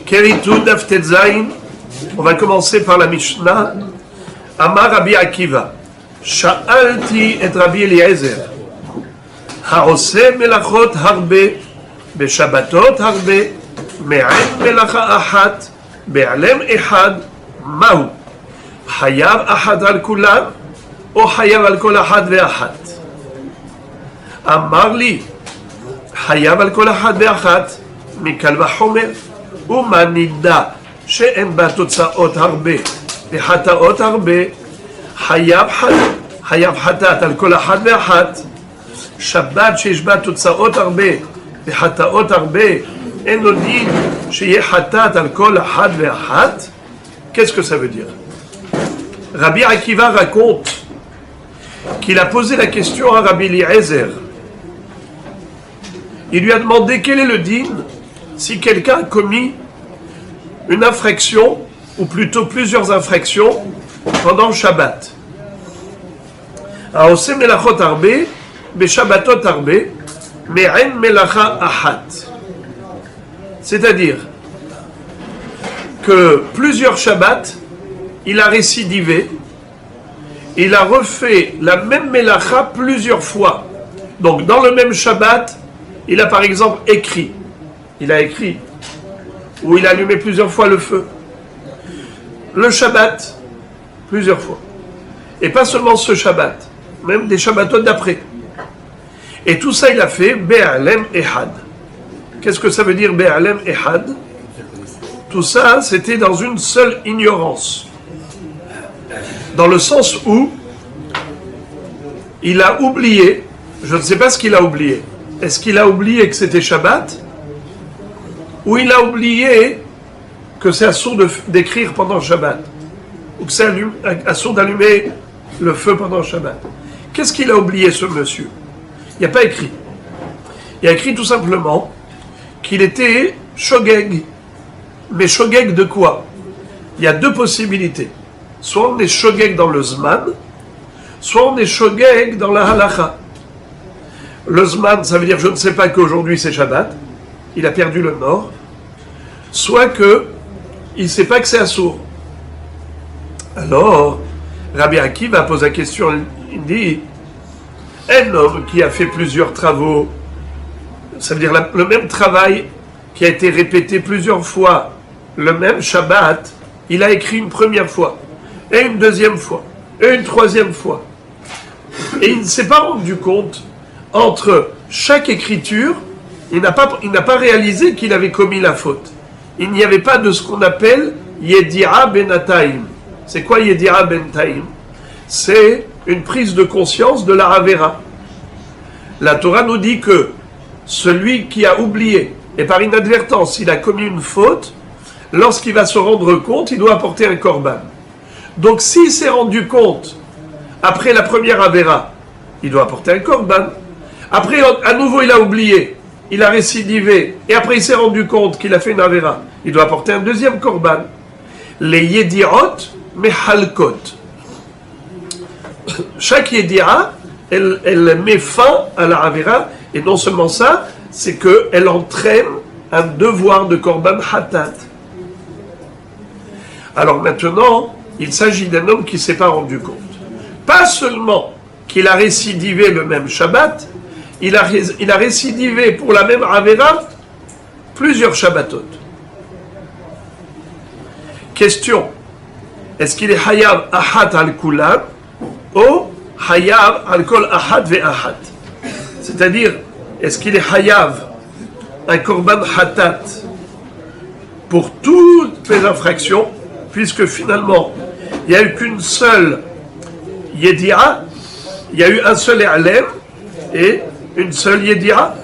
Keritu Daf Tetzain. On va commencer par la Mishnah. Amar Rabbi Akiva. Sha'alti et Rabbi Eliezer. Ha'oseh melachot harbe, beshabbatot harbe, me'en melacha achat, be'alem echad, mahu. Hayav achat al kulam, ou hayav al kol achat ve'achat. Amar li, hayav al kol achat ve'achat, mikal v'chomer, ומה נדע שאין בה תוצאות הרבה וחטאות הרבה, חייב חטאת על כל אחת ואחת. שבת שיש בה תוצאות הרבה וחטאות הרבה, אין לו דין שיהיה חטאת על כל אחת ואחת. Qu'est-ce que ça veut dire? Rabbi Akiva raconte qu'il a posé la question à Rabbi Eliezer. Il lui a demandé quel est le din si quelqu'un a commis une infraction, ou plutôt plusieurs infractions, pendant le Shabbat. Aoseh melachot harbe, beshabbatot harbe, me'en melacha achat. C'est-à-dire que plusieurs Shabbats, il a récidivé, il a refait la même melacha plusieurs fois. Donc dans le même Shabbat, il a par exemple écrit, ou il a allumé plusieurs fois le feu. Le Shabbat, plusieurs fois. Et pas seulement ce Shabbat, même des Shabbatot d'après. Et tout ça, il a fait Be'alem Ehad. Qu'est-ce que ça veut dire Be'alem Ehad? Tout ça, c'était dans une seule ignorance. Dans le sens où il a oublié, je ne sais pas ce qu'il a oublié. Est-ce qu'il a oublié que c'était Shabbat? Ou il a oublié que c'est assourd d'écrire pendant le Shabbat, ou que c'est assourd d'allumer le feu pendant le Shabbat. Qu'est-ce qu'il a oublié, ce monsieur? Il n'a pas écrit. Il a écrit tout simplement qu'il était shogeg. Mais shogeg de quoi? Il y a deux possibilités. Soit on est shogeg dans le zman, soit on est shogeg dans la halacha. Le zman, ça veut dire je ne sais pas qu'aujourd'hui c'est Shabbat, il a perdu le nord, soit que il ne sait pas que c'est assourd. Alors, Rabbi Akiva pose la question, il dit, un homme qui a fait plusieurs travaux, ça veut dire le même travail qui a été répété plusieurs fois, le même Shabbat, il a écrit une première fois, et une deuxième fois, et une troisième fois. Et il ne s'est pas rendu compte, entre chaque écriture, il n'a pas réalisé qu'il avait commis la faute. Il n'y avait pas de ce qu'on appelle Yedi'a benataim. C'est quoi Yedi'a benataim? C'est une prise de conscience de la Avera. La Torah nous dit que celui qui a oublié, et par inadvertance, il a commis une faute, lorsqu'il va se rendre compte, il doit apporter un korban. Donc s'il s'est rendu compte, après la première Avera, il doit apporter un korban. Après, à nouveau, il a oublié, il a récidivé, et après il s'est rendu compte qu'il a fait une Avera, il doit apporter un deuxième korban. Les Yedi'ot, mehalkot. Chaque Yedi'a, elle met fin à la Avera, et non seulement ça, c'est qu'elle entraîne un devoir de korban hatat. Alors maintenant, il s'agit d'un homme qui ne s'est pas rendu compte. Pas seulement qu'il a récidivé le même Shabbat, il a récidivé pour la même Avera plusieurs Shabbatot. Question, est-ce qu'il est Hayav Achat al Kulam ou Hayav al Kol Achat ve'Achat? C'est-à-dire, est-ce qu'il est Hayav un Korban Hatat pour toutes les infractions, puisque finalement, il n'y a eu qu'une seule Yedi'a, il y a eu un seul E'alem et une seule Yedi'a.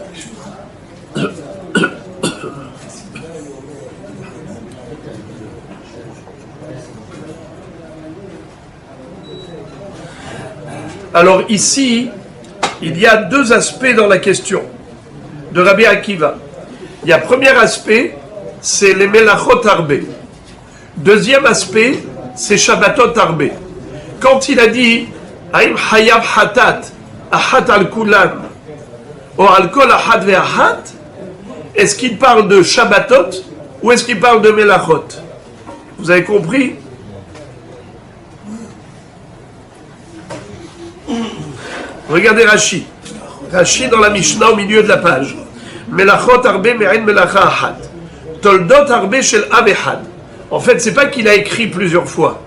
Alors ici, il y a deux aspects dans la question de Rabbi Akiva. Il y a premier aspect, c'est les melachot harbe. Deuxième aspect, c'est Shabbatot harbe. Quand il a dit Haim hayav hatat achat al kulam ou al kol achat ve'achat, est-ce qu'il parle de Shabbatot Où est-ce qu'il parle de Melachot? Vous avez compris? Regardez Rashi. Rashi dans la Mishnah au milieu de la page. Melachot arbe me'en melacha ahad. Toldot arbe shel av echad. En fait, c'est pas qu'il a écrit plusieurs fois.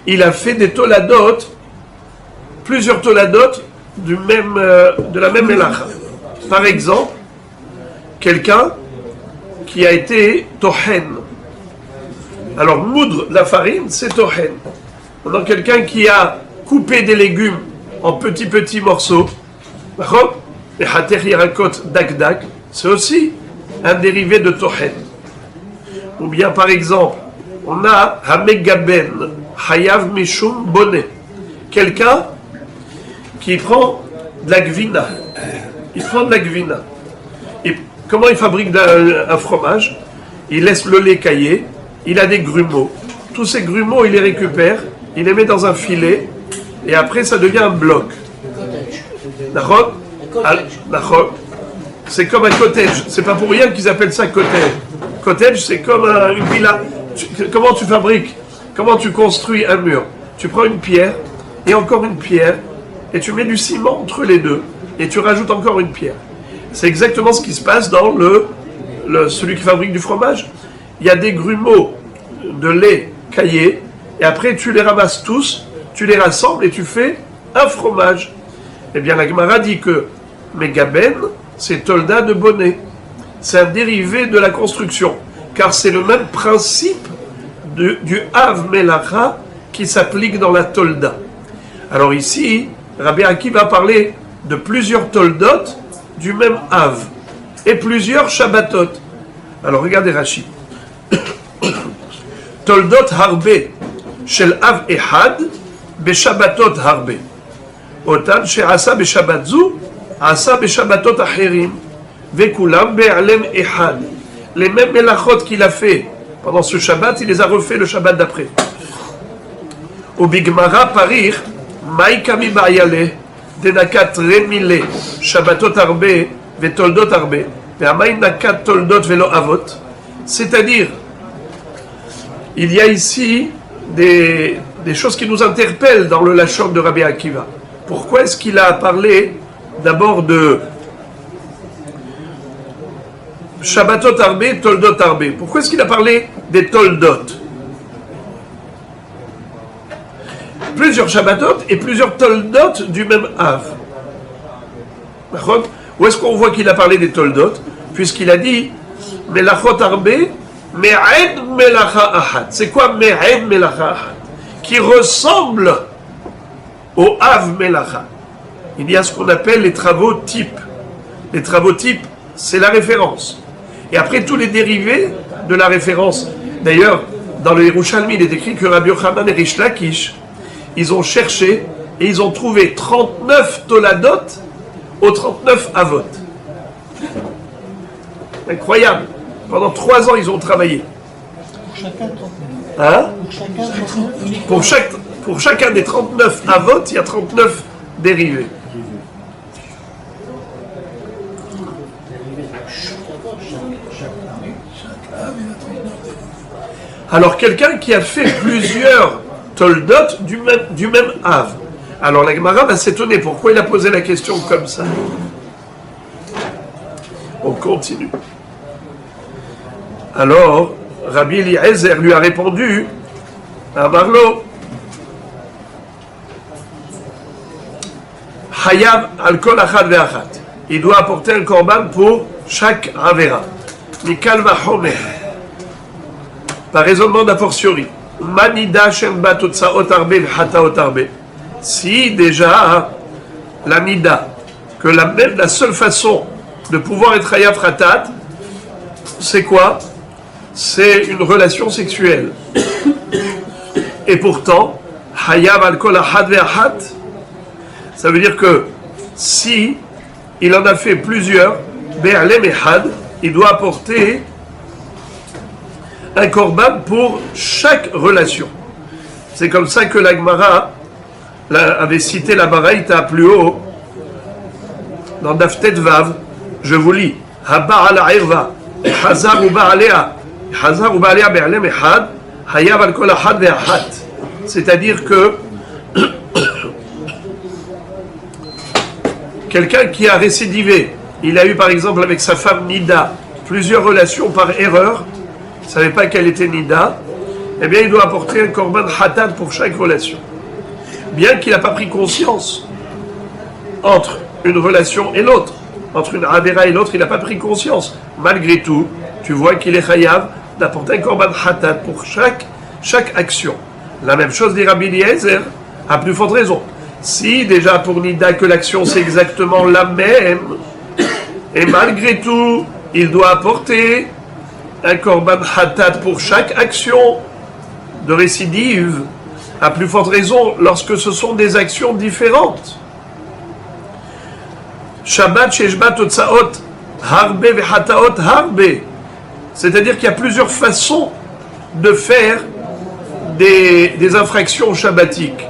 Il a fait des toladot, plusieurs toladot de la même melacha. Par exemple, quelqu'un qui a été tohen. Alors, moudre la farine, c'est tohen. Pendant quelqu'un qui a coupé des légumes en petits morceaux, et hater yirakot dak, c'est aussi un dérivé de tohen. Ou bien, par exemple, on a hamegaben, hayav mishum bonnet. Quelqu'un qui prend de la gvina. Il prend de la gvina. Et comment il fabrique un fromage? Il laisse le lait cailler, il a des grumeaux. Tous ces grumeaux, il les récupère, il les met dans un filet, et après ça devient un bloc. D'accord? C'est comme un cottage. C'est pas pour rien qu'ils appellent ça cottage. Cottage, c'est comme une villa. Comment tu fabriques? Comment tu construis un mur? Tu prends une pierre, et encore une pierre, et tu mets du ciment entre les deux, et tu rajoutes encore une pierre. C'est exactement ce qui se passe dans celui qui fabrique du fromage. Il y a des grumeaux de lait caillé, et après tu les ramasses tous, tu les rassembles et tu fais un fromage. Eh bien la Gemara dit que Megaben, c'est tolda de bonnet. C'est un dérivé de la construction, car c'est le même principe du Av Melacha qui s'applique dans la tolda. Alors ici, Rabbi Akiva va parler de plusieurs toldot du même Av et plusieurs Shabbatot. Alors regardez Rashi. Toldot harbe shel Av ehad beshabbatot harbe. Otan she'asa beshabbat zu asa beshabbatot acherim vekulam be'alem ehad. Les mêmes melachot qu'il a fait pendant ce Shabbat, il les a refait le Shabbat d'après. Au Bigmara parir maïkami ba'yale denakat remile Shabbatot arbe vetoldot arbe ve'amayin nakat toldot velo avot. C'est-à-dire, il y a ici des choses qui nous interpellent dans le Lachon de Rabbi Akiva. Pourquoi est-ce qu'il a parlé d'abord de Shabbatot arbe, toldot arbe? Pourquoi est-ce qu'il a parlé des toldot? Plusieurs Shabbatot et plusieurs toldot du même Av. Où est-ce qu'on voit qu'il a parlé des toldot? Puisqu'il a dit Melachot arbe, me'ed melacha ahad. C'est quoi me'ed melacha ahad? Qui ressemble au Av Melacha. Il y a ce qu'on appelle les travaux types. Les travaux types, c'est la référence. Et après, tous les dérivés de la référence. D'ailleurs, dans le Yerushalmi, il est écrit que Rabbi Yochanan et Rish Lakish, ils ont cherché et ils ont trouvé 39 toladot aux 39 avot. Incroyable. Pendant 3 ans, ils ont travaillé. Hein? Pour chacun des 39 avot, il y a 39 dérivés. Alors, quelqu'un qui a fait plusieurs toldot du même Av. Alors, la Gemara va s'étonner. Pourquoi il a posé la question comme ça? On continue. Alors, Rabbi Eliezer lui a répondu à Marlo. Hayav al kol achad ve'achat. Il doit apporter un korban pour chaque avera. Mikal vachomer. Par raisonnement d'a fortiori. Manida shem batotsaot arbe v'chataot arbe. Si déjà la nida, que la seule façon de pouvoir être hayav khatat, c'est quoi? C'est une relation sexuelle. Et pourtant, hayav al kol achad ve'achat, ça veut dire que si il en a fait plusieurs, be'alem ehad, il doit apporter un korban pour chaque relation. C'est comme ça que la Gemara avait cité la Baraïta plus haut dans Daftet Vav. Je vous lis. Haba ala irva Hazar ou Baalea Be'alem Echad, Hayav al Kol Ahad Ve'Achat. C'est-à-dire que quelqu'un qui a récidivé, il a eu par exemple avec sa femme Nida plusieurs relations par erreur, il ne savait pas qu'elle était Nida, eh bien il doit apporter un korban hatat pour chaque relation. Bien qu'il n'a pas pris conscience entre une relation et l'autre, entre une avera et l'autre, il n'a pas pris conscience. Malgré tout, tu vois qu'il est chayav d'apporter un korban hatat pour chaque action. La même chose dit Rabbi Eliezer, à plus forte raison. Si déjà pour Nida que l'action c'est exactement la même, et malgré tout, il doit apporter un korban hatat pour chaque action de récidive, à plus forte raison lorsque ce sont des actions différentes. Shabbat, Sheshbat, Otsaot, Harbe, Vehataot, Harbe. C'est-à-dire qu'il y a plusieurs façons de faire des infractions shabbatiques,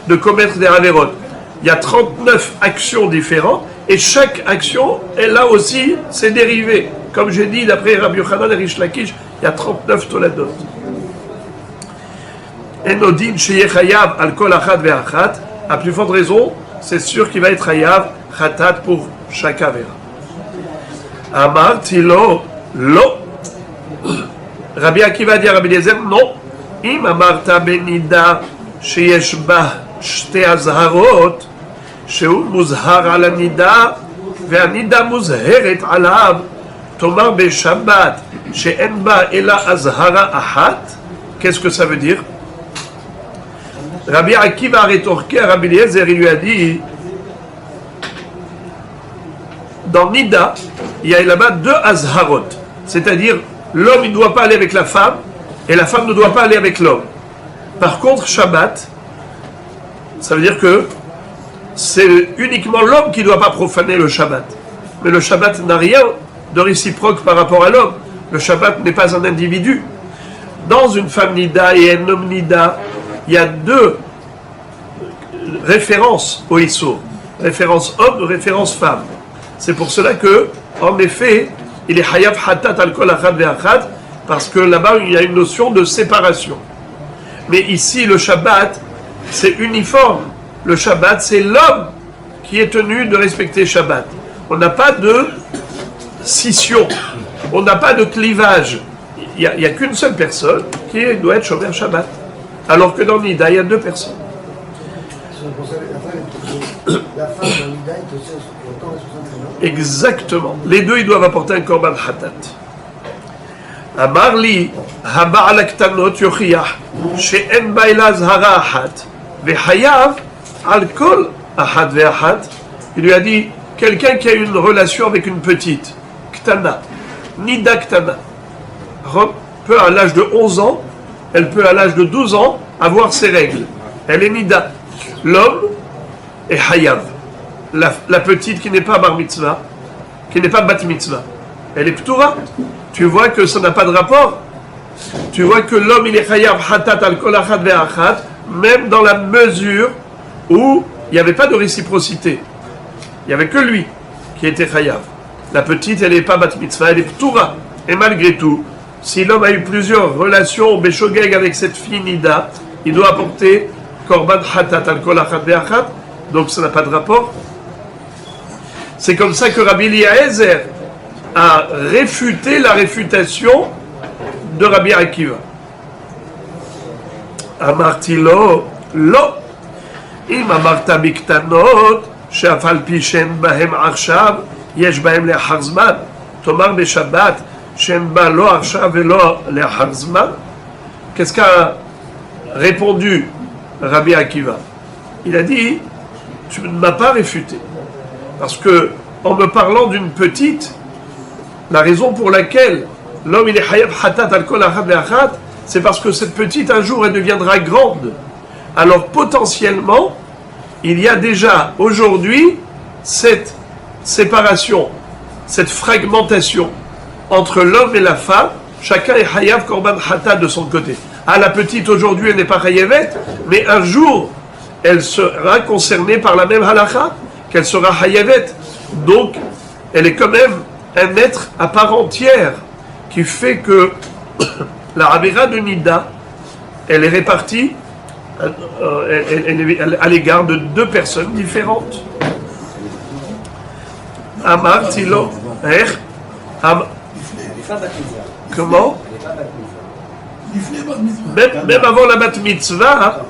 de commettre des avérotes. Il y a 39 actions différentes et chaque action, elle a aussi ses dérivés. Comme j'ai dit, d'après Rabbi Yochanan et Rish Lakish, il y a 39 toladot. Enodin sheyeh chayav al kol achad ve'achat, à plus forte raison, c'est sûr qu'il va être chayav chatat pour chaque avera. Amarti lo, Rabbi Akiva dit à Rabbi Eliezer, non. Im amarta benida sheyesh ba shte azharot, שהוא מוזהר על הנידה, והנידה מוזהרת עליו, תאמר בשבת שאין בה אלא אזהרה אחת. Qu'est-ce que ça veut dire? Rabbi Akiva a rétorqué à Rabbi Eliezer, il lui a dit, dans Nida, il y a là-bas 2 azharot, c'est-à-dire l'homme il ne doit pas aller avec la femme et la femme ne doit pas aller avec l'homme. Par contre, Shabbat, ça veut dire que c'est uniquement l'homme qui ne doit pas profaner le Shabbat. Mais le Shabbat n'a rien de réciproque par rapport à l'homme. Le Shabbat n'est pas un individu. Dans une femme Nida et un homme Nida, il y a 2 références au Issour. Référence homme, référence femme. C'est pour cela que, en effet, il est Hayav Hatat al Kol Achad Ve'Achad, parce que là-bas, il y a une notion de séparation. Mais ici, le Shabbat, c'est uniforme. Le Shabbat, c'est l'homme qui est tenu de respecter Shabbat. On n'a pas de scission, on n'a pas de clivage. Il n'y a qu'une seule personne qui doit être Shomer Shabbat. Alors que dans Nida, il y a 2 personnes. La femme dans Nida est aussi autant responsable. Exactement. Les 2, ils doivent apporter un korban hatat. Amarli, haba'al aktanot yochiyah, she'en ba'ila zhara achat, ve'hayav al kol ahad ve'achat. Il lui a dit, quelqu'un qui a une relation avec une petite, ktana, Nida ktana, peut à l'âge de 11 ans, elle peut à l'âge de 12 ans avoir ses règles. Elle est Nida. L'homme est Hayav. La petite qui n'est pas bar mitzvah, qui n'est pas bat mitzvah, elle est ptoura. Tu vois que ça n'a pas de rapport. Tu vois que l'homme il est Hayav hatat al kol achad ve'achat, même dans la mesure où il n'y avait pas de réciprocité. Il n'y avait que lui qui était Hayav. La petite, elle n'est pas bat mitzvah, elle est ptoura. Et malgré tout, si l'homme a eu plusieurs relations béchogeg avec cette fille Nida, il doit apporter korban hatat al kol achad ve'achat, donc ça n'a pas de rapport. C'est comme ça que Rabbi Eliezer a réfuté la réfutation de Rabbi Akiva. Amarti lo, im amarta biktanot, שאף על פי שאין בהם עכשיו, יש בהם לאחר זמן. תאמר בשבת שאין בה לא עכשיו ולא לאחר זמן. Qu'est-ce qu'a répondu Rabbi Akiva? Il a dit, tu ne m'as pas réfuté. Parce que, en me parlant d'une petite, la raison pour laquelle l'homme il est Hayav Hatat al Kol Achad Ve'Achat, c'est parce que cette petite, un jour, elle deviendra grande. Alors, potentiellement, il y a déjà aujourd'hui cette séparation, cette fragmentation entre l'homme et la femme. Chacun est Hayav Korban Hatat de son côté. Ah, la petite aujourd'hui elle n'est pas Hayavet, mais un jour elle sera concernée par la même halakha, qu'elle sera Hayavet. Donc elle est quand même un être à part entière. qui fait que la Avera de Nida, elle est répartie à l'égard de deux personnes différentes. Amar Tilo. Comment? Même avant la bat mitzvah,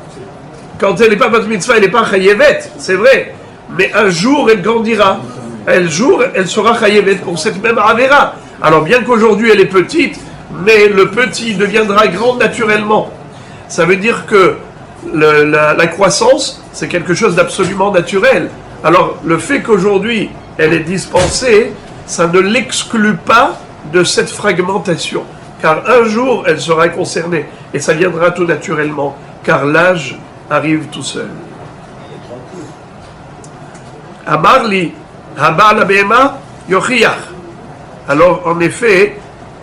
quand elle n'est pas bat mitzvah, elle n'est pas chayevet, c'est vrai. Mais un jour, elle grandira. Un jour, elle sera chayevet pour cette même Avera. Alors bien qu'aujourd'hui, elle est petite, mais le petit deviendra grand naturellement. Ça veut dire que la croissance, c'est quelque chose d'absolument naturel. Alors le fait qu'aujourd'hui, elle est dispensée, ça ne l'exclut pas de cette fragmentation. Car un jour, elle sera concernée. Et ça viendra tout naturellement. Car l'âge arrive tout seul. Amarli, Haba la Behema, Yochiach. Alors, en effet,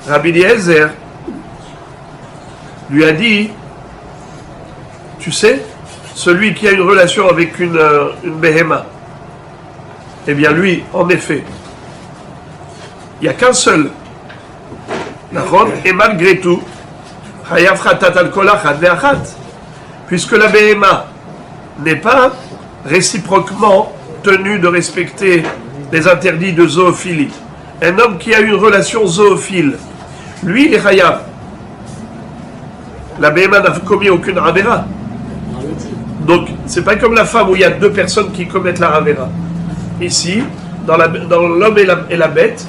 Rabbi Eliezer lui a dit, tu sais, celui qui a une relation avec une Behema, eh bien lui, en effet, il n'y a qu'un seul. Et malgré tout, puisque la Behema n'est pas réciproquement tenu de respecter les interdits de zoophilie. Un homme qui a une relation zoophile, lui, il est chayav. La Behema n'a commis aucune Avera. Donc, c'est pas comme la femme où il y a deux personnes qui commettent la Avera. Ici, dans l'homme et la bête,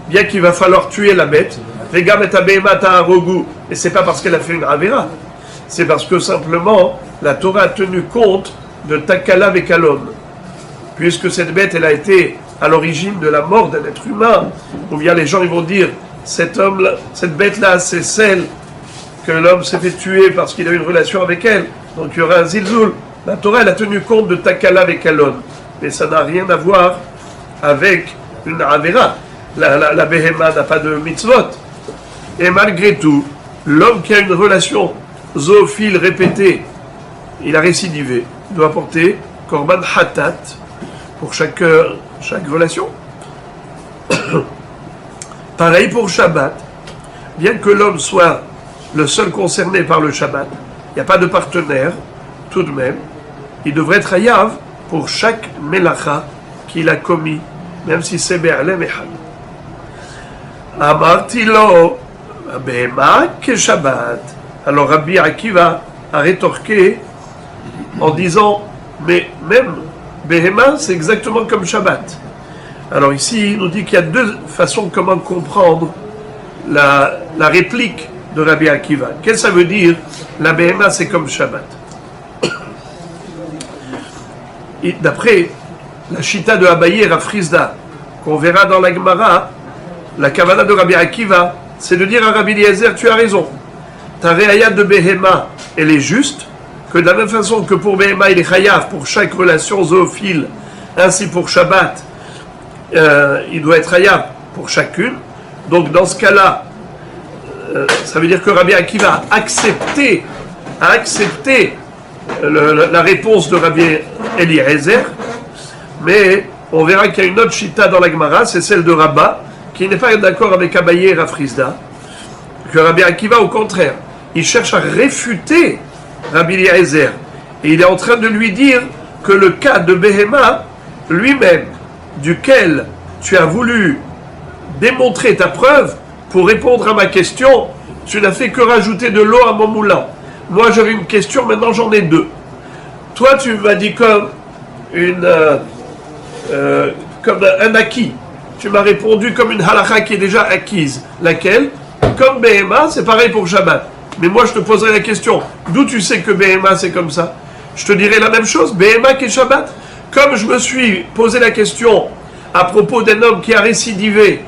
bien qu'il va falloir tuer la bête, Vegam et Behema ta'arogu, et c'est pas parce qu'elle a fait une Avera, c'est parce que simplement la Torah a tenu compte de Takala Vekalom. Puisque cette bête, elle a été à l'origine de la mort d'un être humain, ou bien les gens ils vont dire, cette bête-là, c'est celle que l'homme s'est fait tuer parce qu'il a eu une relation avec elle, donc il y aura un zilzoul. La Torah, elle a tenu compte de Takala Vekalom, mais ça n'a rien à voir avec une Avera. La Behema n'a pas de mitzvot. Et malgré tout, l'homme qui a une relation zoophile répétée, il a récidivé, il doit porter Korban Hatat pour chaque relation. Pareil pour Shabbat. Bien que l'homme soit le seul concerné par le Shabbat, il n'y a pas de partenaire, tout de même, il devrait être hayav pour chaque melacha qu'il a commis, même si c'est Be'alem Echad. Amartilo, Behema ke Shabbat. Alors Rabbi Akiva a rétorqué en disant, mais même Behema, c'est exactement comme Shabbat. Alors ici, il nous dit qu'il y a deux façons comment comprendre la réplique de Rabbi Akiva. Qu'est-ce que ça veut dire? La Behema, c'est comme Shabbat. D'après la Shita de Abaye et Rafrizda, qu'on verra dans la Gemara, la Kavana de Rabbi Akiva, c'est de dire à Rabbi Eliezer, tu as raison. Ta réayat de Behema, elle est juste, que de la même façon que pour Behema, il est chayav pour chaque relation zoophile, ainsi pour Shabbat, il doit être chayav pour chacune. Donc dans ce cas-là, ça veut dire que Rabbi Akiva a accepté la réponse de Rabbi Eliezer, mais on verra qu'il y a une autre chita dans la Gemara, c'est celle de Rabba, qui n'est pas d'accord avec Abaye et Rafrizda, que Rabbi Akiva, au contraire, il cherche à réfuter Rabbi Eliezer, et il est en train de lui dire que le cas de Behema, lui-même, duquel tu as voulu démontrer ta preuve, pour répondre à ma question, tu n'as fait que rajouter de l'eau à mon moulin. Moi j'avais une question, maintenant j'en ai deux. Toi tu m'as dit comme un acquis. Tu m'as répondu comme une halakha qui est déjà acquise. Laquelle? Comme Behema, c'est pareil pour Shabbat. Mais moi je te poserai la question, d'où tu sais que Behema c'est comme ça? Je te dirai la même chose, Behema qui est Shabbat. Comme je me suis posé la question à propos d'un homme qui a récidivé,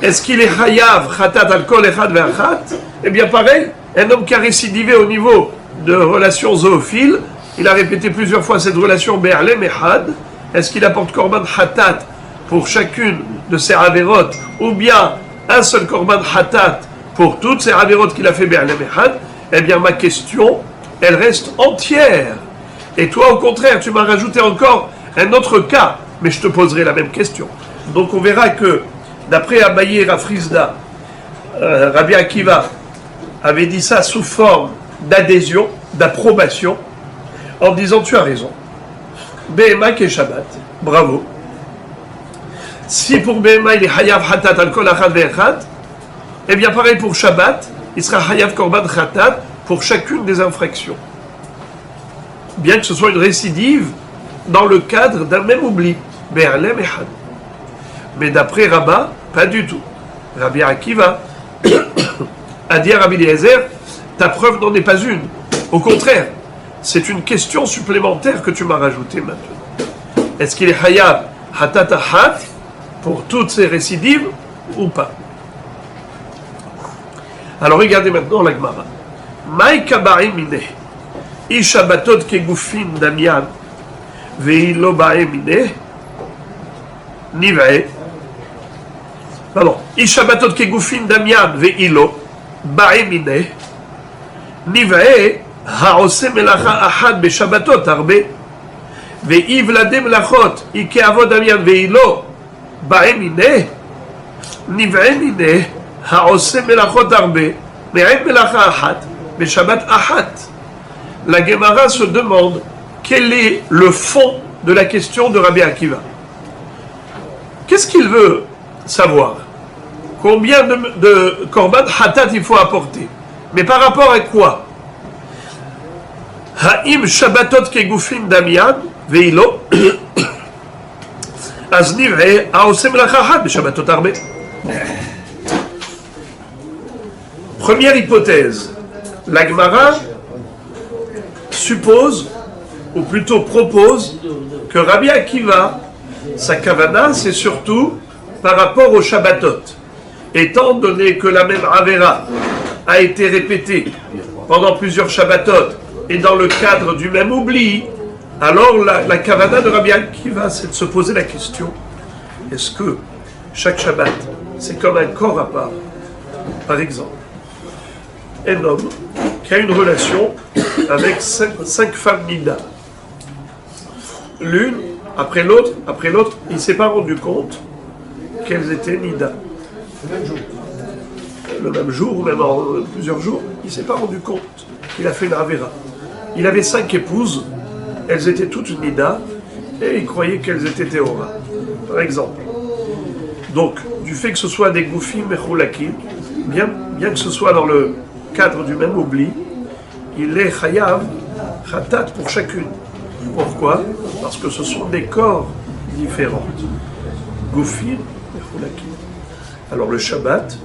est-ce qu'il est chayav, chatat al-kol echad ve'achat? Eh bien pareil, un homme qui a récidivé au niveau de relations zoophiles, il a répété plusieurs fois cette relation be'alem echad, est-ce qu'il apporte korban chatat pour chacune de ses avérotes, ou bien un seul korban hatat pour toutes ces avérotes qu'il a fait be'alem echad? Eh bien ma question, elle reste entière. Et toi au contraire, tu m'as rajouté encore un autre cas, mais je te poserai la même question. Donc on verra que d'après Abaye et Rafrizda, Rabbi Akiva avait dit ça sous forme d'adhésion, d'approbation, en disant tu as raison. Behema qui est Shabbat, bravo. Si pour Behema il est Hayav Hatat al Kol Achad Ve'echad, eh bien pareil pour Shabbat, il sera Hayav Korban Hatat pour chacune des infractions. Bien que ce soit une récidive dans le cadre d'un même oubli. Be'alem Echad. Mais d'après Rabbah, pas du tout. Rabbi Akiva a dit à Rabbi Eliezer, ta preuve n'en est pas une. Au contraire, c'est une question supplémentaire que tu m'as rajoutée maintenant. Est-ce qu'il est Hayav Hatat Ahat pour toutes ces récidives ou pas? Alors regardez maintenant la Gemara. Maï kabarim mine, ishabatot kegufin damian, ve'ilo ba'e mine, niv'e. Pardon. Ishabatot kegufin damian, ve'ilo ba'e mine, niv'e, ha'ose melacha ahad beshabatot arbe, ve'ivlade melachot, ike avod damian, ve'ilo ba'e mine, niv'e mine, ha'ose melachot arbe, ve'en melacha ahad, Shabbat Ahat. La Gemara se demande quel est le fond de la question de Rabbi Akiva. Qu'est-ce qu'il veut savoir? Combien de Korban Hatat il faut apporter? Mais par rapport à quoi? Ha'im Shabbatot kegufin damian ve'ilo az niv'e ha'osem melacha ahad b'Shabbatot arbe. Première hypothèse. La Gemara suppose, ou plutôt propose, que Rabbi Akiva, sa kavana, c'est surtout par rapport au Shabbatot. Étant donné que la même Avera a été répétée pendant plusieurs Shabbatot et dans le cadre du même oubli, alors la kavana de Rabbi Akiva, c'est de se poser la question, est-ce que chaque Shabbat, c'est comme un corps à part? Par exemple, un homme qui a une relation avec cinq femmes Nida. L'une, après l'autre, il ne s'est pas rendu compte qu'elles étaient Nida. Le même jour, ou même en plusieurs jours, il ne s'est pas rendu compte qu'il a fait une Avera. Il avait 5 épouses, elles étaient toutes Nida, et il croyait qu'elles étaient Théora, par exemple. Donc, du fait que ce soit des Goufim et Choulakim, bien que ce soit dans le cadre du même oubli, il est Chayav, Khatat pour chacune. Pourquoi? Parce que ce sont des corps différents. Goufim et Choulakim. Alors le Shabbat,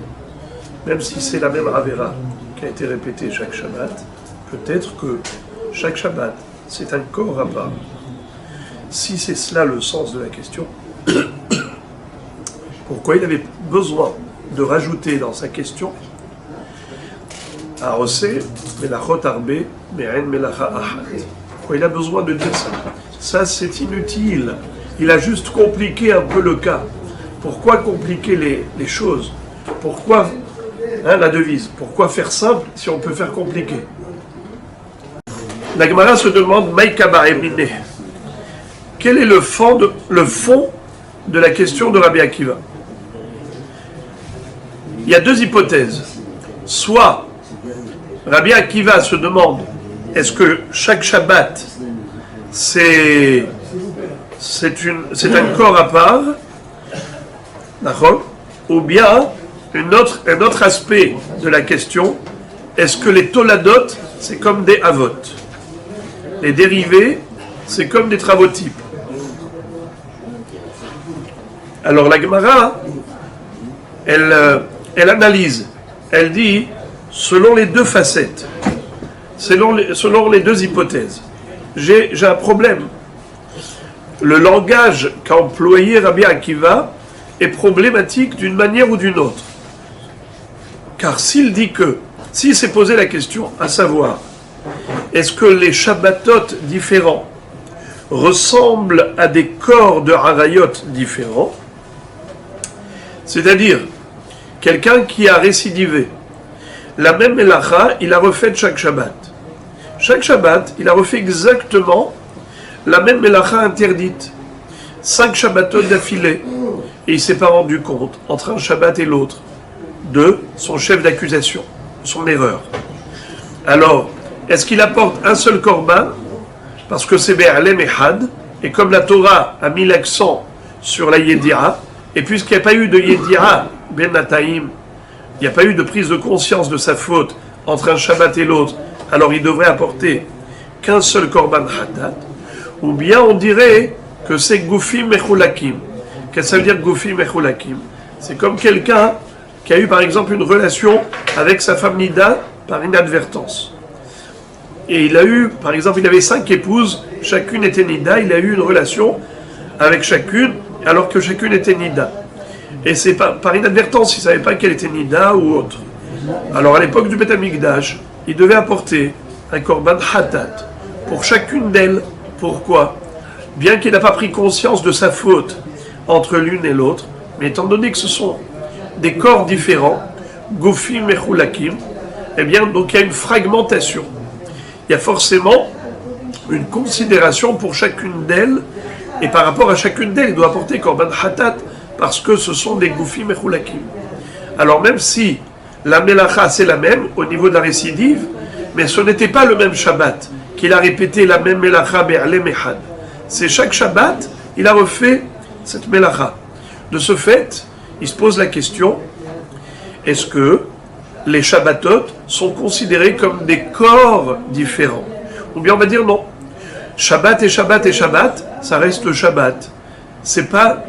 même si c'est la même Avera qui a été répétée chaque Shabbat, peut-être que chaque Shabbat, c'est un corps à part. Si c'est cela le sens de la question, pourquoi il avait besoin de rajouter dans sa question Arosé, melachot arbe, me'en melacha ahad. Pourquoi il a besoin de dire ça? Ça, c'est inutile. Il a juste compliqué un peu le cas. Pourquoi compliquer les choses? Pourquoi, la devise, pourquoi faire simple si on peut faire compliqué? La Gemara se demande, Maïkaba Emine, quel est le fond de la question de Rabbi Akiva? Il y a deux hypothèses. Soit Rabbi Akiva se demande, est-ce que chaque Shabbat c'est un corps à part, d'accord? Ou bien un autre aspect de la question, est-ce que les toladot c'est comme des avot? Les dérivés c'est comme des travaux types. Alors la Gemara elle analyse, elle dit selon les deux facettes, selon les deux hypothèses, j'ai un problème. Le langage qu'a employé Rabbi Akiva est problématique d'une manière ou d'une autre. Car s'il s'est posé la question, à savoir, est-ce que les Shabbatot différents ressemblent à des corps de Harayot différents, c'est-à-dire quelqu'un qui a récidivé la même Melacha, il a refait chaque Shabbat. Chaque Shabbat, il a refait exactement la même Melacha interdite. 5 Shabbatot d'affilée. Et il ne s'est pas rendu compte entre un Shabbat et l'autre de son chef d'accusation, son erreur. Alors, est-ce qu'il apporte un seul korban parce que c'est Be'alem Ehad, et comme la Torah a mis l'accent sur la Yedira, et puisqu'il n'y a pas eu de Yedira Ben Nataim, il n'y a pas eu de prise de conscience de sa faute entre un Shabbat et l'autre, alors il devrait apporter qu'un seul korban Hatat, ou bien on dirait que c'est Gufim Mechulakim. Qu'est-ce que ça veut dire Gufim Mechulakim? C'est comme quelqu'un qui a eu par exemple une relation avec sa femme Nida par inadvertance. Et il a eu, par exemple, il avait 5 épouses, chacune était Nida, il a eu une relation avec chacune, alors que chacune était Nida. Et c'est par inadvertance, il ne savait pas qu'elle était Nida ou autre. Alors à l'époque du Beth Amikdash, il devait apporter un korban Hatat pour chacune d'elles. Pourquoi? Bien qu'il n'a pas pris conscience de sa faute entre l'une et l'autre, mais étant donné que ce sont des corps différents, Gufim Mechulakim, eh bien, donc il y a une fragmentation. Il y a forcément une considération pour chacune d'elles, et par rapport à chacune d'elles, il doit apporter Korban Hatat, parce que ce sont des Gufim Mechulakim. Alors même si la Melacha c'est la même, au niveau de la récidive, mais ce n'était pas le même Shabbat, qu'il a répété la même Melacha Be'alem Ehad. C'est chaque Shabbat, il a refait cette Melacha. De ce fait, il se pose la question, est-ce que les Shabbatot sont considérés comme des corps différents? Ou bien on va dire non. Shabbat et Shabbat et Shabbat, ça reste le Shabbat. C'est pas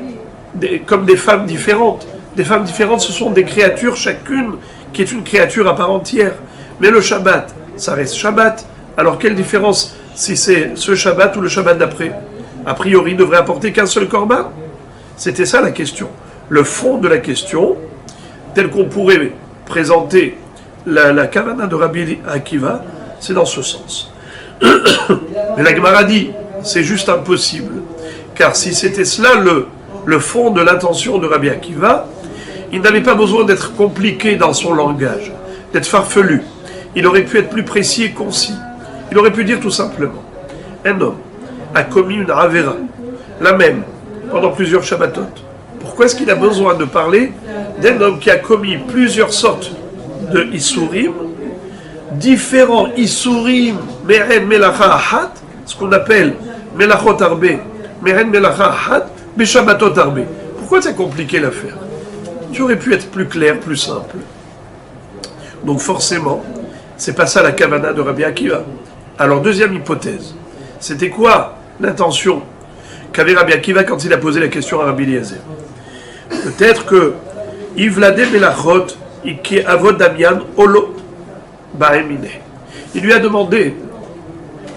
comme des femmes différentes. Des femmes différentes, ce sont des créatures, chacune qui est une créature à part entière. Mais le Shabbat, ça reste Shabbat. Alors quelle différence si c'est ce Shabbat ou le Shabbat d'après? A priori, il devrait apporter qu'un seul korban. C'était ça la question. Le fond de la question, tel qu'on pourrait présenter la Kavana de Rabbi Akiva, c'est dans ce sens. Mais la Gemara dit, c'est juste impossible. Car si c'était cela le fond de l'intention de Rabbi Akiva, il n'avait pas besoin d'être compliqué dans son langage, d'être farfelu. Il aurait pu être plus précis et concis. Il aurait pu dire tout simplement, un homme a commis une avera, la même, pendant plusieurs Shabbatot. Pourquoi est-ce qu'il a besoin de parler d'un homme qui a commis plusieurs sortes de Isurim, différents Isurim, Meren Melacha Ahat, ce qu'on appelle Melachot Arbe, Meren Melacha Ahat, Beshabbatot Arbe. Pourquoi c'est compliqué l'affaire? Tu aurais pu être plus clair, plus simple. Donc forcément, c'est pas ça la Kavana de Rabbi Akiva. Alors deuxième hypothèse, c'était quoi l'intention qu'avait Rabbi Akiva quand il a posé la question à Rabbi Eliezer? Peut-être que Ivlade Melachot Iki Avod Damian Olo Baemine. Il lui a demandé,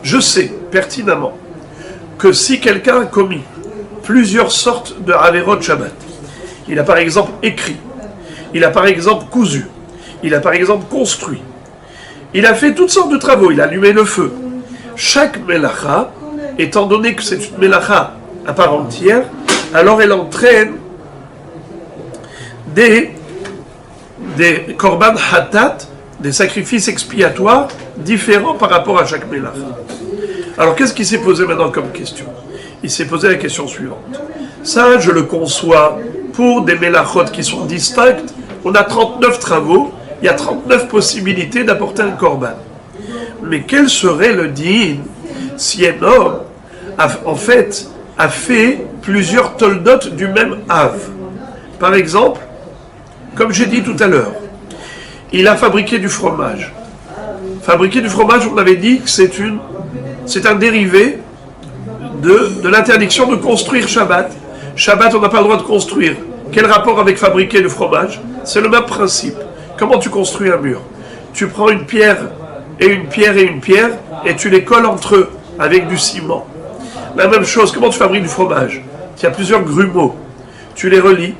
je sais pertinemment que si quelqu'un a commis plusieurs sortes de Averot Shabbat, il a par exemple écrit, il a par exemple cousu, il a par exemple construit, il a fait toutes sortes de travaux, il a allumé le feu. Chaque Melacha, étant donné que c'est une Melacha à part entière, alors elle entraîne des korban hatat, des sacrifices expiatoires différents par rapport à chaque Melacha. Alors qu'est-ce qui s'est posé maintenant comme question? Il s'est posé la question suivante. Ça, je le conçois pour des Melachot qui sont distinctes. On a 39 travaux, il y a 39 possibilités d'apporter un korban. Mais quel serait le din si un homme a fait plusieurs toldot du même Av? Par exemple, comme j'ai dit tout à l'heure, il a fabriqué du fromage. Fabriquer du fromage, on avait dit que c'est un dérivé de l'interdiction de construire Shabbat. Shabbat, on n'a pas le droit de construire. Quel rapport avec fabriquer du fromage? C'est le même principe. Comment tu construis un mur? Tu prends une pierre et une pierre et une pierre et tu les colles entre eux avec du ciment. La même chose, comment tu fabriques du fromage? Tu as plusieurs grumeaux. Tu les relis,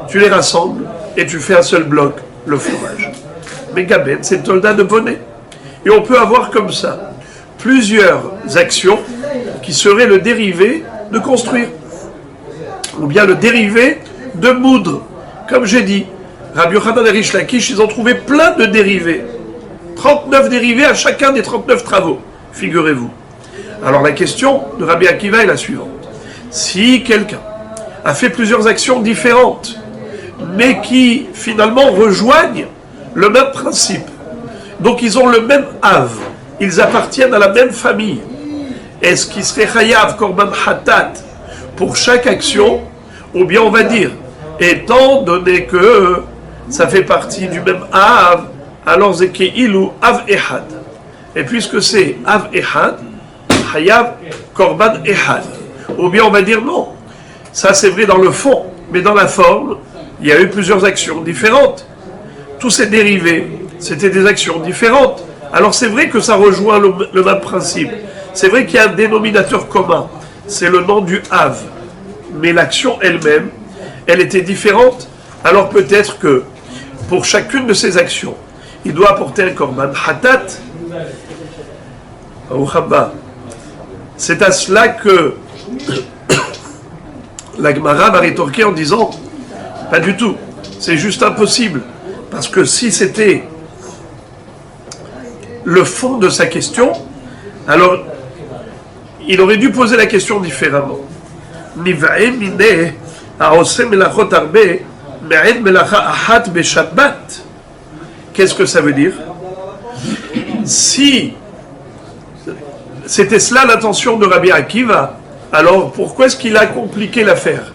tu les rassembles et tu fais un seul bloc, le fromage. Mais Gaben, c'est le tolda de bonnet. Et on peut avoir comme ça plusieurs actions qui seraient le dérivé de construire. Ou bien le dérivé de moudre. Comme j'ai dit, Rabbi Yochanan et Rish Lakish, ils ont trouvé plein de dérivés. 39 dérivés à chacun des 39 travaux, figurez-vous. Alors la question de Rabbi Akiva est la suivante. Si quelqu'un a fait plusieurs actions différentes, mais qui finalement rejoignent le même principe. Donc ils ont le même Av, ils appartiennent à la même famille. Est-ce qu'il serait Chayav Korban Hatat pour chaque action, ou bien on va dire, étant donné que ça fait partie du même Av, alors c'est Ke'ilu Av Ehad. Et puisque c'est Av Ehad, Chayav Korban Ehad. Ou bien on va dire non, ça c'est vrai dans le fond, mais dans la forme, il y a eu plusieurs actions différentes. Tous ces dérivés, c'était des actions différentes. Alors c'est vrai que ça rejoint le même principe. C'est vrai qu'il y a un dénominateur commun. C'est le nom du Av. Mais l'action elle-même, elle était différente. Alors peut-être que pour chacune de ces actions, il doit apporter un korban hatat. C'est à cela que la Gemara va rétorquer en disant pas du tout, c'est juste impossible. Parce que si c'était le fond de sa question, alors il aurait dû poser la question différemment. Qu'est-ce que ça veut dire? Si c'était cela l'intention de Rabbi Akiva, alors pourquoi est-ce qu'il a compliqué l'affaire?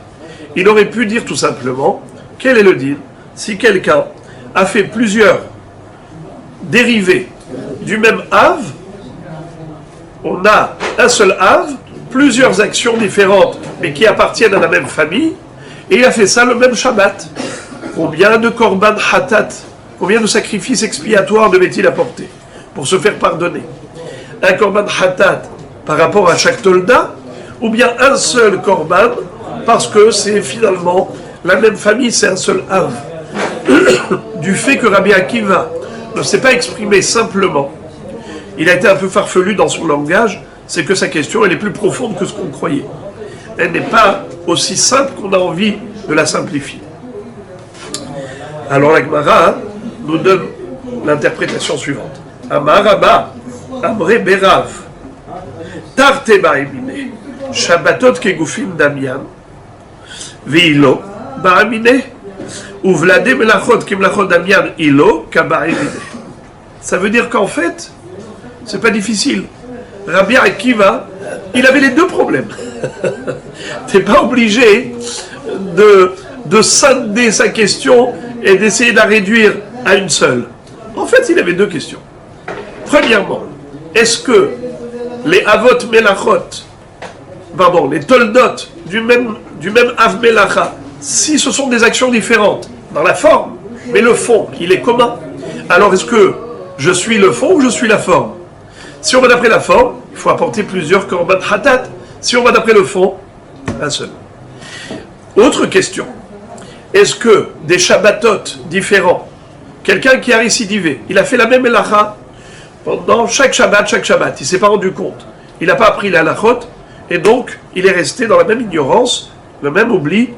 Il aurait pu dire tout simplement, quel est le deal? Si quelqu'un a fait plusieurs dérivés du même Av, on a un seul Av, plusieurs actions différentes, mais qui appartiennent à la même famille, et il a fait ça le même Shabbat. Combien de korban hatat, combien de sacrifices expiatoires devait-il apporter pour se faire pardonner? Un korban hatat par rapport à chaque tolda, ou bien un seul korban, parce que c'est finalement la même famille, c'est un seul Av. Du fait que Rabbi Akiva ne s'est pas exprimé simplement, il a été un peu farfelu dans son langage, c'est que sa question elle est plus profonde que ce qu'on croyait. Elle n'est pas aussi simple qu'on a envie de la simplifier. Alors la Gemara nous donne l'interprétation suivante. Amar Abba, Amre Berav, Tarte Ba'emine, Shabbatot Kegufim Damian, Ve'ilo Ba'emine, Uvlade Melachot Kimlachot Damian Ilo Kaba'emine. Ça veut dire qu'en fait, c'est pas difficile. Rabbi Akiva, il avait les deux problèmes. T'es pas obligé de scinder sa question et d'essayer de la réduire à une seule. En fait, il avait deux questions. Premièrement, est-ce que les Avot Melachot, pardon, les Toldot du même Av Melacha, si ce sont des actions différentes dans la forme, mais le fond, il est commun, alors est-ce que je suis le fond ou je suis la forme? Si on va d'après la forme, il faut apporter plusieurs korban hatat. Si on va d'après le fond, un seul. Autre question. Est-ce que des Shabbatot différents, quelqu'un qui a récidivé, il a fait la même melacha pendant chaque Shabbat, il ne s'est pas rendu compte, il n'a pas appris la halachot, et donc il est resté dans la même ignorance, le même oubli,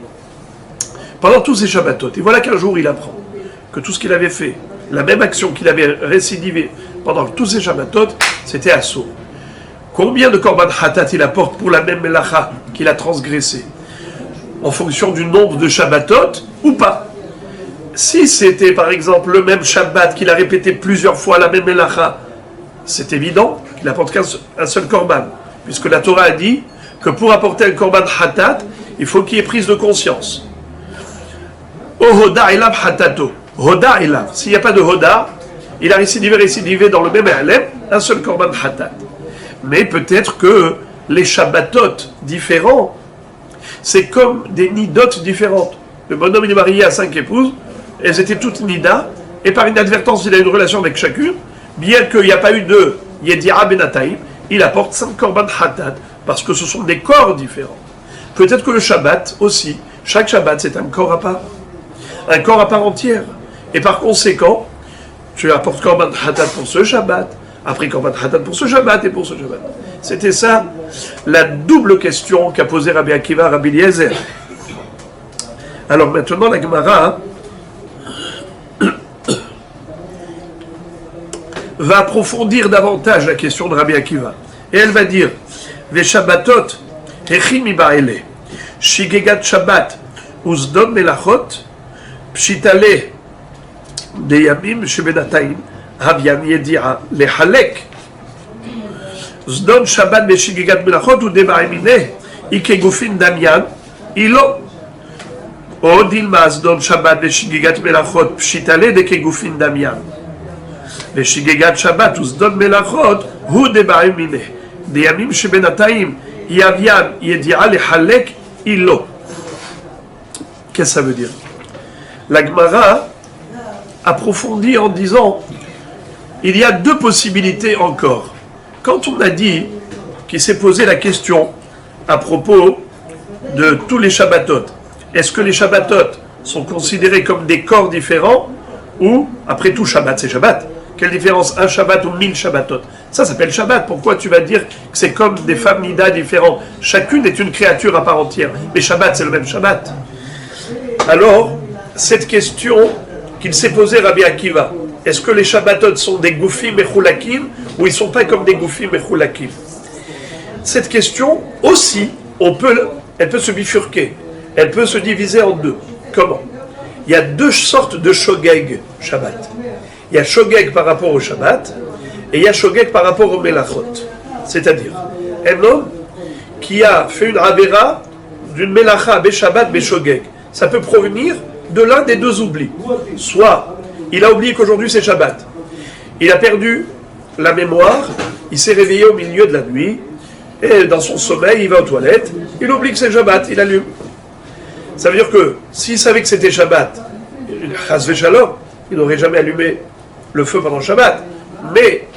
pendant tous ces Shabbatot. Et voilà qu'un jour il apprend que tout ce qu'il avait fait, la même action qu'il avait récidivé pendant tous ces Shabbatot, c'était assaut. Combien de korban hatat il apporte pour la même melacha qu'il a transgressé? En fonction du nombre de Shabbatot ou pas. Si c'était par exemple le même Shabbat qu'il a répété plusieurs fois la même melacha, c'est évident qu'il apporte qu'un seul korban. Puisque la Torah a dit que pour apporter un korban hatat, il faut qu'il y ait prise de conscience. Oh hoda elav hatato. Hoda elav. S'il n'y a pas de hoda, il a récidivé dans le même Alem, un seul korban hatat. Mais peut-être que les Shabbatot différents, c'est comme des nidotes différentes. Le bonhomme il est marié à 5 épouses, elles étaient toutes nidas, et par inadvertance il a une relation avec chacune, bien qu'il n'y a pas eu de Yedira Benataïm, il apporte 5 korban hatat, parce que ce sont des corps différents. Peut-être que le Shabbat aussi, chaque Shabbat c'est un corps à part entière. Et par conséquent, tu apportes korban hatat pour ce Shabbat, après korban hatat pour ce Shabbat et pour ce Shabbat. C'était ça la double question qu'a posée Rabbi Akiva à Rabbi Eliezer. Alors maintenant la Gemara va approfondir davantage la question de Rabbi Akiva. Et elle va dire Ve Shabbatot Hechi mi ba'ele Shigegat Shabbat Uzdon Melachot pshitale de yamim shebenatayim havian yedi'a lehalek zdon shabbat beshigigat melachot ou devarim mineh ikegufin damian ilo עוד ילמד דון שבת ושגיגת מלאכות פשיטלה דכגופין דמיין ושגיגת שבת וסדון מלאכות הוא דבעים מיניה בימים שבינתיים יביין ידיעה לחלק אילו. Qu'est-ce que ça veut dire? La Gemara approfondit en disant il y a deux possibilités encore. Quand on a dit qu'il s'est posé la question à propos de tous les Shabbatot, est-ce que les Shabbatot sont considérés comme des corps différents ou, après tout, Shabbat, c'est Shabbat? Quelle différence, un Shabbat ou 1000 Shabbatot? Ça s'appelle Shabbat. Pourquoi tu vas dire que c'est comme des femmes nida différents? Chacune est une créature à part entière. Mais Shabbat, c'est le même Shabbat. Alors, cette question qu'il s'est posée Rabbi Akiva, est-ce que les Shabbatot sont des goufim mechulakim ou ils ne sont pas comme des goufim mechulakim? Cette question aussi, elle peut se bifurquer. Elle peut se diviser en deux. Comment? Il y a deux sortes de shogeg Shabbat. Il y a shogeg par rapport au Shabbat et il y a shogeg par rapport au melachot. C'est-à-dire, un homme qui a fait une avera d'une melacha be-Shabbat be-shogeg. Ça peut provenir de l'un des deux oublis. Soit, il a oublié qu'aujourd'hui c'est Shabbat. Il a perdu la mémoire, il s'est réveillé au milieu de la nuit et dans son sommeil, il va aux toilettes, il oublie que c'est Shabbat, il allume. Ça veut dire que s'il savait que c'était Shabbat, chas v'shalom, il n'aurait jamais allumé le feu pendant Shabbat. Mais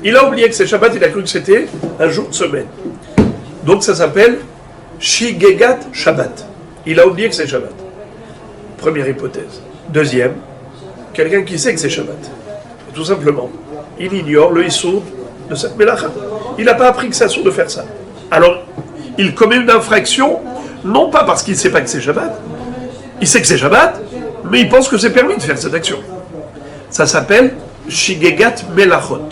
il a oublié que c'est Shabbat, il a cru que c'était un jour de semaine. Donc ça s'appelle Shigegat Shabbat. Il a oublié que c'est Shabbat. Première hypothèse. Deuxième, quelqu'un qui sait que c'est Shabbat. Tout simplement, il ignore le issour de cette mélacha. Il n'a pas appris que c'est assour de faire ça. Alors, il commet une infraction, non pas parce qu'il ne sait pas que c'est Shabbat, il sait que c'est Shabbat, mais il pense que c'est permis de faire cette action. Ça s'appelle Shigegat Melachot.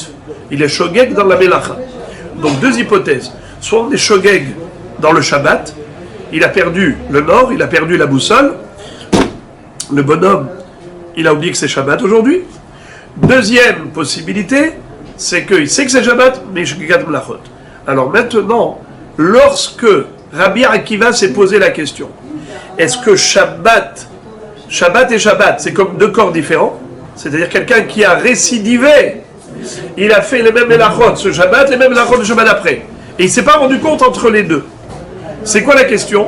Il est Shogeg dans la Melacha. Donc deux hypothèses. Soit on est Shogeg dans le Shabbat, il a perdu le nord, il a perdu la boussole, le bonhomme, il a oublié que c'est Shabbat aujourd'hui. Deuxième possibilité, c'est qu'il sait que c'est Shabbat, mais Shigegat Melachot. Alors maintenant, lorsque Rabbi Akiva s'est posé la question, est-ce que Shabbat et Shabbat, c'est comme deux corps différents? C'est-à-dire quelqu'un qui a récidivé, il a fait les mêmes melachot ce Shabbat, les mêmes melachot le Shabbat après. Et il ne s'est pas rendu compte entre les deux. C'est quoi la question?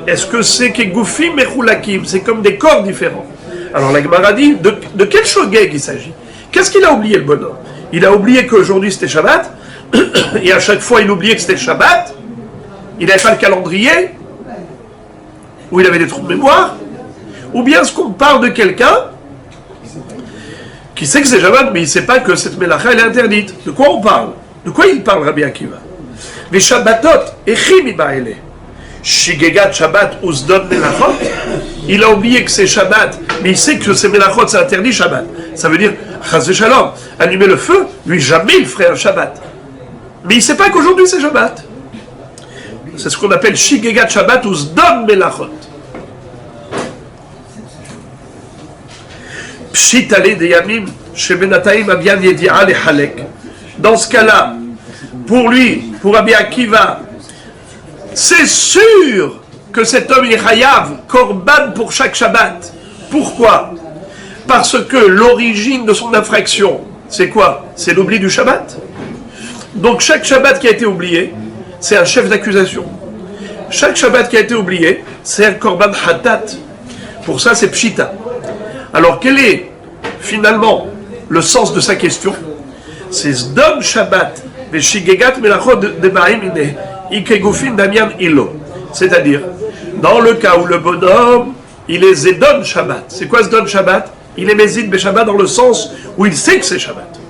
Est-ce que c'est Kegoufim et Choulakim? C'est comme des corps différents. Alors la Gemara dit, de quel shogeg il s'agit? Qu'est-ce qu'il a oublié le bonhomme? Il a oublié qu'aujourd'hui c'était Shabbat, et à chaque fois il oubliait que c'était Shabbat, il n'avait pas le calendrier, ou il avait des trous de mémoire, ou bien est-ce qu'on parle de quelqu'un qui sait que c'est Shabbat, mais il ne sait pas que cette mélacha elle est interdite? De quoi on parle? De quoi il parle Rabbi Akiva? Les Shabbatot, echim ibaele, shigegat Shabbat uzdon melachot. Il a oublié que c'est Shabbat, mais il sait que c'est melachot, c'est interdit Shabbat. Ça veut dire, chas v'shalom, allumer le feu, lui jamais il ferait un Shabbat. Mais il ne sait pas qu'aujourd'hui c'est Shabbat. C'est ce qu'on appelle shigegat Shabbat uzdon melachot. Pshitale de yamim shebenatayim avian yedi'a lehalek. Dans ce cas-là, pour lui, pour Rabbi Akiva, c'est sûr que cet homme est chayav, korban pour chaque Shabbat. Pourquoi? Parce que l'origine de son infraction, c'est quoi? C'est l'oubli du Shabbat. Donc chaque Shabbat qui a été oublié, c'est un chef d'accusation. Chaque Shabbat qui a été oublié, c'est un korban hatat. Pour ça, c'est pshita. Alors quel est finalement le sens de sa question? C'est Zdom Shabbat, Veshigegat Melachot de Baimine, Ikegufin Damian Ilo. C'est-à-dire, dans le cas où le bonhomme, il est Zedon Shabbat. C'est quoi Zdom Shabbat? Il est Mézid Beshabbat dans le sens où il sait que c'est Shabbat.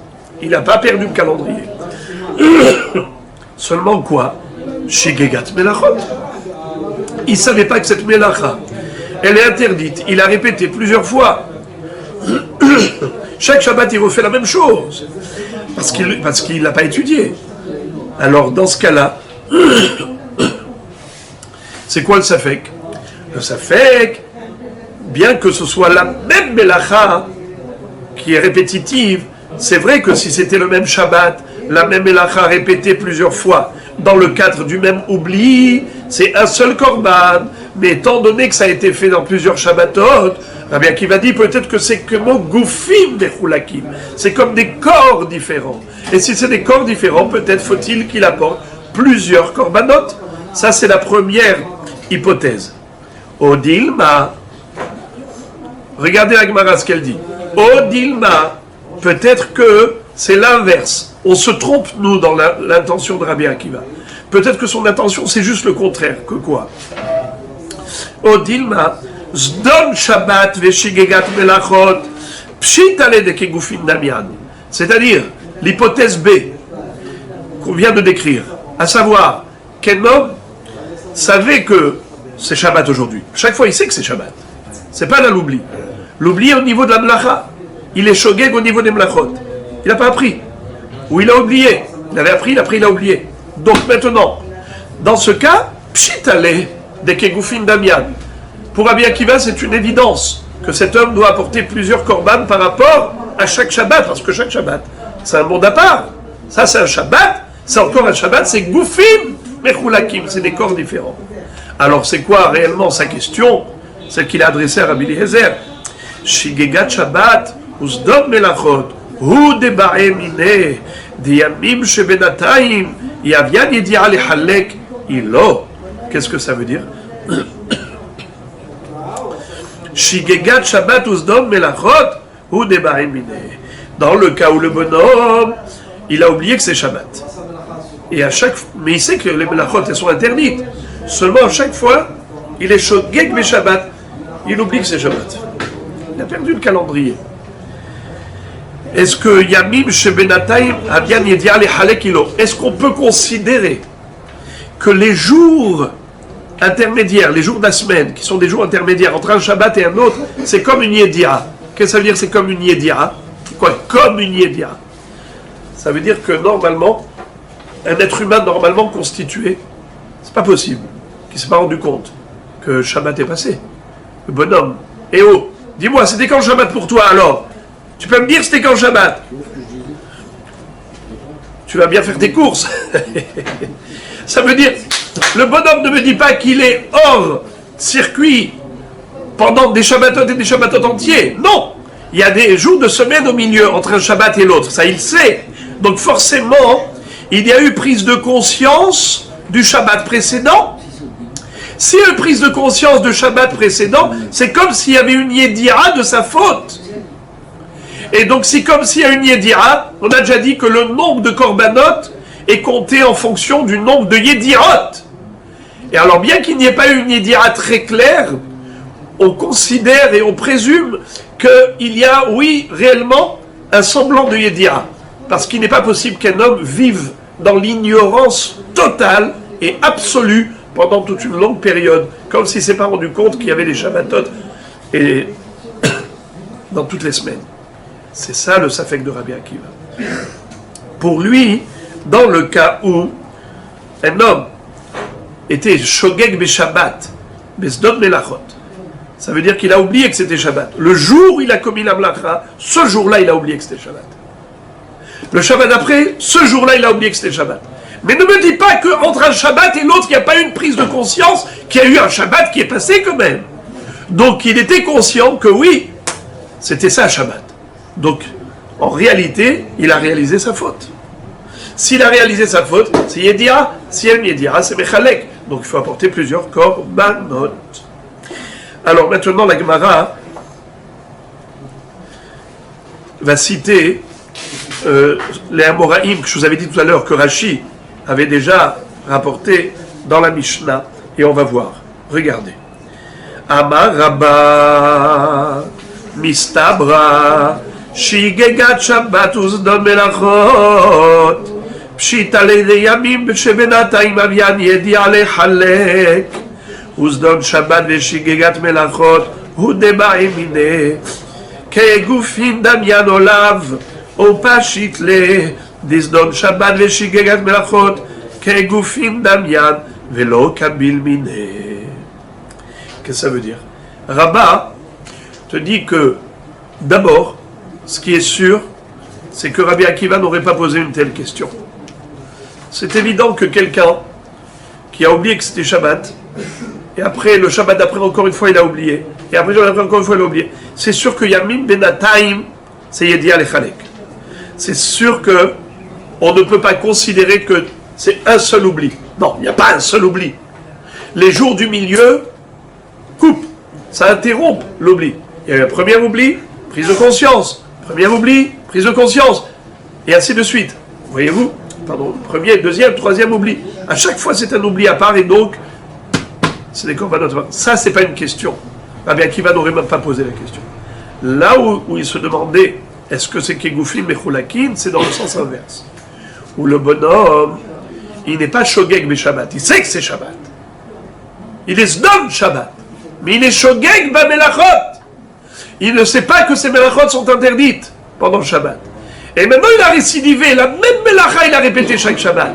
Il n'a pas perdu le calendrier. Seulement quoi? Shigegat Melachot. Il ne savait pas que cette Melacha, elle est interdite. Il a répété plusieurs fois. Chaque Shabbat, il refait la même chose. Parce qu'il n'a pas étudié. Alors, dans ce cas-là, c'est quoi le safek? Le safek bien que ce soit la même Melacha qui est répétitive, c'est vrai que si c'était le même Shabbat, la même Melacha répétée plusieurs fois, dans le cadre du même oubli, c'est un seul korban. Mais étant donné que ça a été fait dans plusieurs Shabbatot, Rabbi Akiva dit peut-être que c'est comme goufim des choulakim. C'est comme des corps différents. Et si c'est des corps différents, peut-être faut-il qu'il apporte plusieurs korbanot. Ça, c'est la première hypothèse. Odilma, regardez la Gemara ce qu'elle dit. Odilma, peut-être que c'est l'inverse. On se trompe, nous, dans l'intention de Rabbi Akiva. Peut-être que son intention, c'est juste le contraire. Que quoi? Odilma, zdon Shabbat veshigegat melachot, pshitale de kegufin damian. C'est-à-dire, l'hypothèse B, qu'on vient de décrire, à savoir, qu'un homme savait que c'est Shabbat aujourd'hui. Chaque fois, il sait que c'est Shabbat. C'est pas là l'oubli. L'oubli est au niveau de la melacha. Il est shogeg au niveau des melachot. Il n'a pas appris. Ou il a oublié. Il avait appris, il a oublié. Donc maintenant, dans ce cas, pshitale de kegufin damian. Pour Rabbi Akiva, c'est une évidence que cet homme doit apporter plusieurs korban par rapport à chaque Shabbat, parce que chaque Shabbat, c'est un monde à part. Ça, c'est un Shabbat, c'est encore un Shabbat, c'est goufim, mechulakim, c'est des corps différents. Alors, c'est quoi réellement sa question, celle qu'il a adressée à Rabbi Eliezer? Shigegat Shabbat, uzdom melachot, hu debae mine, diyamim shebenataim, yavian yedia lehalek, ilo. Qu'est-ce que ça veut dire? Shigegat Shabbat uzdom melachot, hu debae mine. Dans le cas où le bonhomme, il a oublié que c'est Shabbat. Et à chaque fois, mais il sait que les melachot, elles sont interdites. Seulement à chaque fois, il est shogeg mais Shabbat. Il oublie que c'est Shabbat. Il a perdu le calendrier. Est-ce que Yamim Shebenataim Avian Yedia le Halek Ilo? Est-ce qu'on peut considérer que les jours intermédiaires, les jours de la semaine, qui sont des jours intermédiaires entre un Shabbat et un autre, c'est comme une Yedia? Qu'est-ce que ça veut dire, c'est comme une Yedia? Quoi? Comme une Yedia. Ça veut dire que normalement, un être humain normalement constitué, c'est pas possible, qui ne s'est pas rendu compte que Shabbat est passé. Le bonhomme, eh oh, dis-moi, c'était quand Shabbat pour toi alors? Tu peux me dire c'était quand Shabbat? Tu vas bien faire tes courses. Ça veut dire, le bonhomme ne me dit pas qu'il est hors circuit pendant des Shabbatot et des Shabbatot entiers. Non! Il y a des jours de semaine au milieu entre un Shabbat et l'autre, ça il sait. Donc forcément, il y a eu prise de conscience du Shabbat précédent. S'il y a eu prise de conscience du Shabbat précédent, c'est comme s'il y avait une yédira de sa faute. Et donc c'est comme s'il y a une yédira, on a déjà dit que le nombre de korbanot est compté en fonction du nombre de yédirot. Et alors bien qu'il n'y ait pas eu une yédira très claire, on considère et on présume qu'il y a, oui, réellement, un semblant de yédira. Parce qu'il n'est pas possible qu'un homme vive dans l'ignorance totale et absolue pendant toute une longue période, comme s'il ne s'est pas rendu compte qu'il y avait les Shabbatot et dans toutes les semaines. C'est ça le Safek de Rabbi Akiva. Pour lui, dans le cas où un homme était Shogeg be Shabbat, Besdod Melachot, ça veut dire qu'il a oublié que c'était Shabbat. Le jour où il a commis la Melacha, ce jour-là, il a oublié que c'était Shabbat. Le Shabbat d'après, ce jour-là, il a oublié que c'était Shabbat. Mais ne me dis pas qu'entre un Shabbat et l'autre, il n'y a pas eu une prise de conscience, qu'il y a eu un Shabbat qui est passé quand même. Donc il était conscient que oui, c'était ça Shabbat. Donc en réalité, il a réalisé sa faute. S'il a réalisé sa faute, c'est Yedia. Si elle Yedia, c'est Mechalek. Donc il faut apporter plusieurs korbanot. Alors maintenant, la Gemara va citer les Amoraïm que je vous avais dit tout à l'heure que Rashi avait déjà rapporté dans la Mishnah, et on va voir. Regardez. Amar Rabba Mistabra Shigegat Shabbat Uzdon Melachot Pshita Leide Yamim Shebenataim Avian Yedia Lechalek Uzdon Shabbat Veshigegat Melachot Hudeba Emine Kegufin Damian Olav Opashit Le Dizdon Shabbat Veshigegat Melachot Kegufin Damian Velo Kabil Mine. Qu'est-ce que ça veut dire? Rabba, te dit que, d'abord, ce qui est sûr, c'est que Rabbi Akiva n'aurait pas posé une telle question. C'est évident que quelqu'un qui a oublié que c'était Shabbat, et après, le Shabbat d'après, encore une fois, il a oublié, et après, encore une fois, il a oublié, c'est sûr que Yamim Benataim, c'est Yedia Lechalek. C'est sûr que on ne peut pas considérer que c'est un seul oubli. Non, il n'y a pas un seul oubli. Les jours du milieu coupent, ça interrompt l'oubli. Il y a eu un premier oubli, prise de conscience, premier oubli, prise de conscience, et ainsi de suite. Voyez-vous? Pardon, premier, deuxième, troisième oubli. À chaque fois, c'est un oubli à part, et donc, c'est des corbanotes. Ça, c'est pas une question. Rabbi Akiva n'aurait même pas posé la question. Là où il se demandait, est-ce que c'est Kegoufim et Choulakim, c'est dans le sens inverse. Où le bonhomme, il n'est pas Shogeg be Shabbat. Il sait que c'est Shabbat. Il est Zdom Shabbat. Mais il est Shogeg ba Melachot. Il ne sait pas que ces Melachot sont interdites pendant le Shabbat. Et maintenant, il a récidivé. La même Melacha, il a répété chaque Shabbat.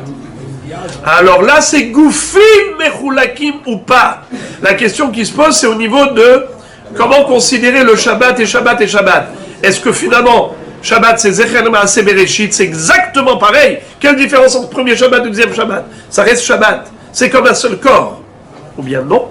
Alors là, c'est Goufim Mechoulakim ou pas. La question qui se pose, c'est au niveau de comment considérer le Shabbat et Shabbat et Shabbat. Est-ce que finalement, Shabbat, c'est Zecher Maaseh Bereshit, c'est exactement pareil? Quelle différence entre le premier Shabbat et le deuxième Shabbat? Ça reste Shabbat. C'est comme un seul corps. Ou bien non,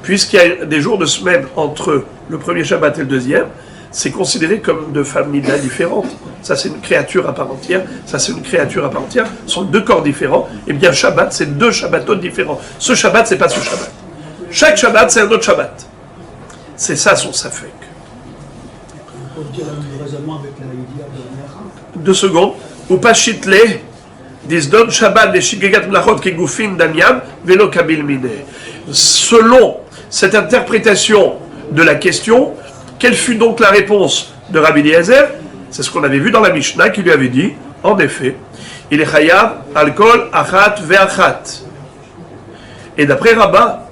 puisqu'il y a des jours de semaine entre le premier Shabbat et le deuxième, c'est considéré comme deux familles différentes. Ça, c'est une créature à part entière. Ça, c'est une créature à part entière. Ce sont deux corps différents. Et bien, Shabbat, c'est deux Shabbatot différents. Ce Shabbat, c'est pas ce Shabbat. Chaque Shabbat, c'est un autre Shabbat. C'est ça son safek. Deux secondes. Ou pas chitle, disdon Shabbat, les shigegat mlachot kegoufin danyam, velo kabil mine. Selon cette interprétation de la question, quelle fut donc la réponse de Rabbi Eliezer? C'est ce qu'on avait vu dans la Mishnah qui lui avait dit, en effet, il est chayav, alcool, achat, ve'achat. Et d'après Rabbah,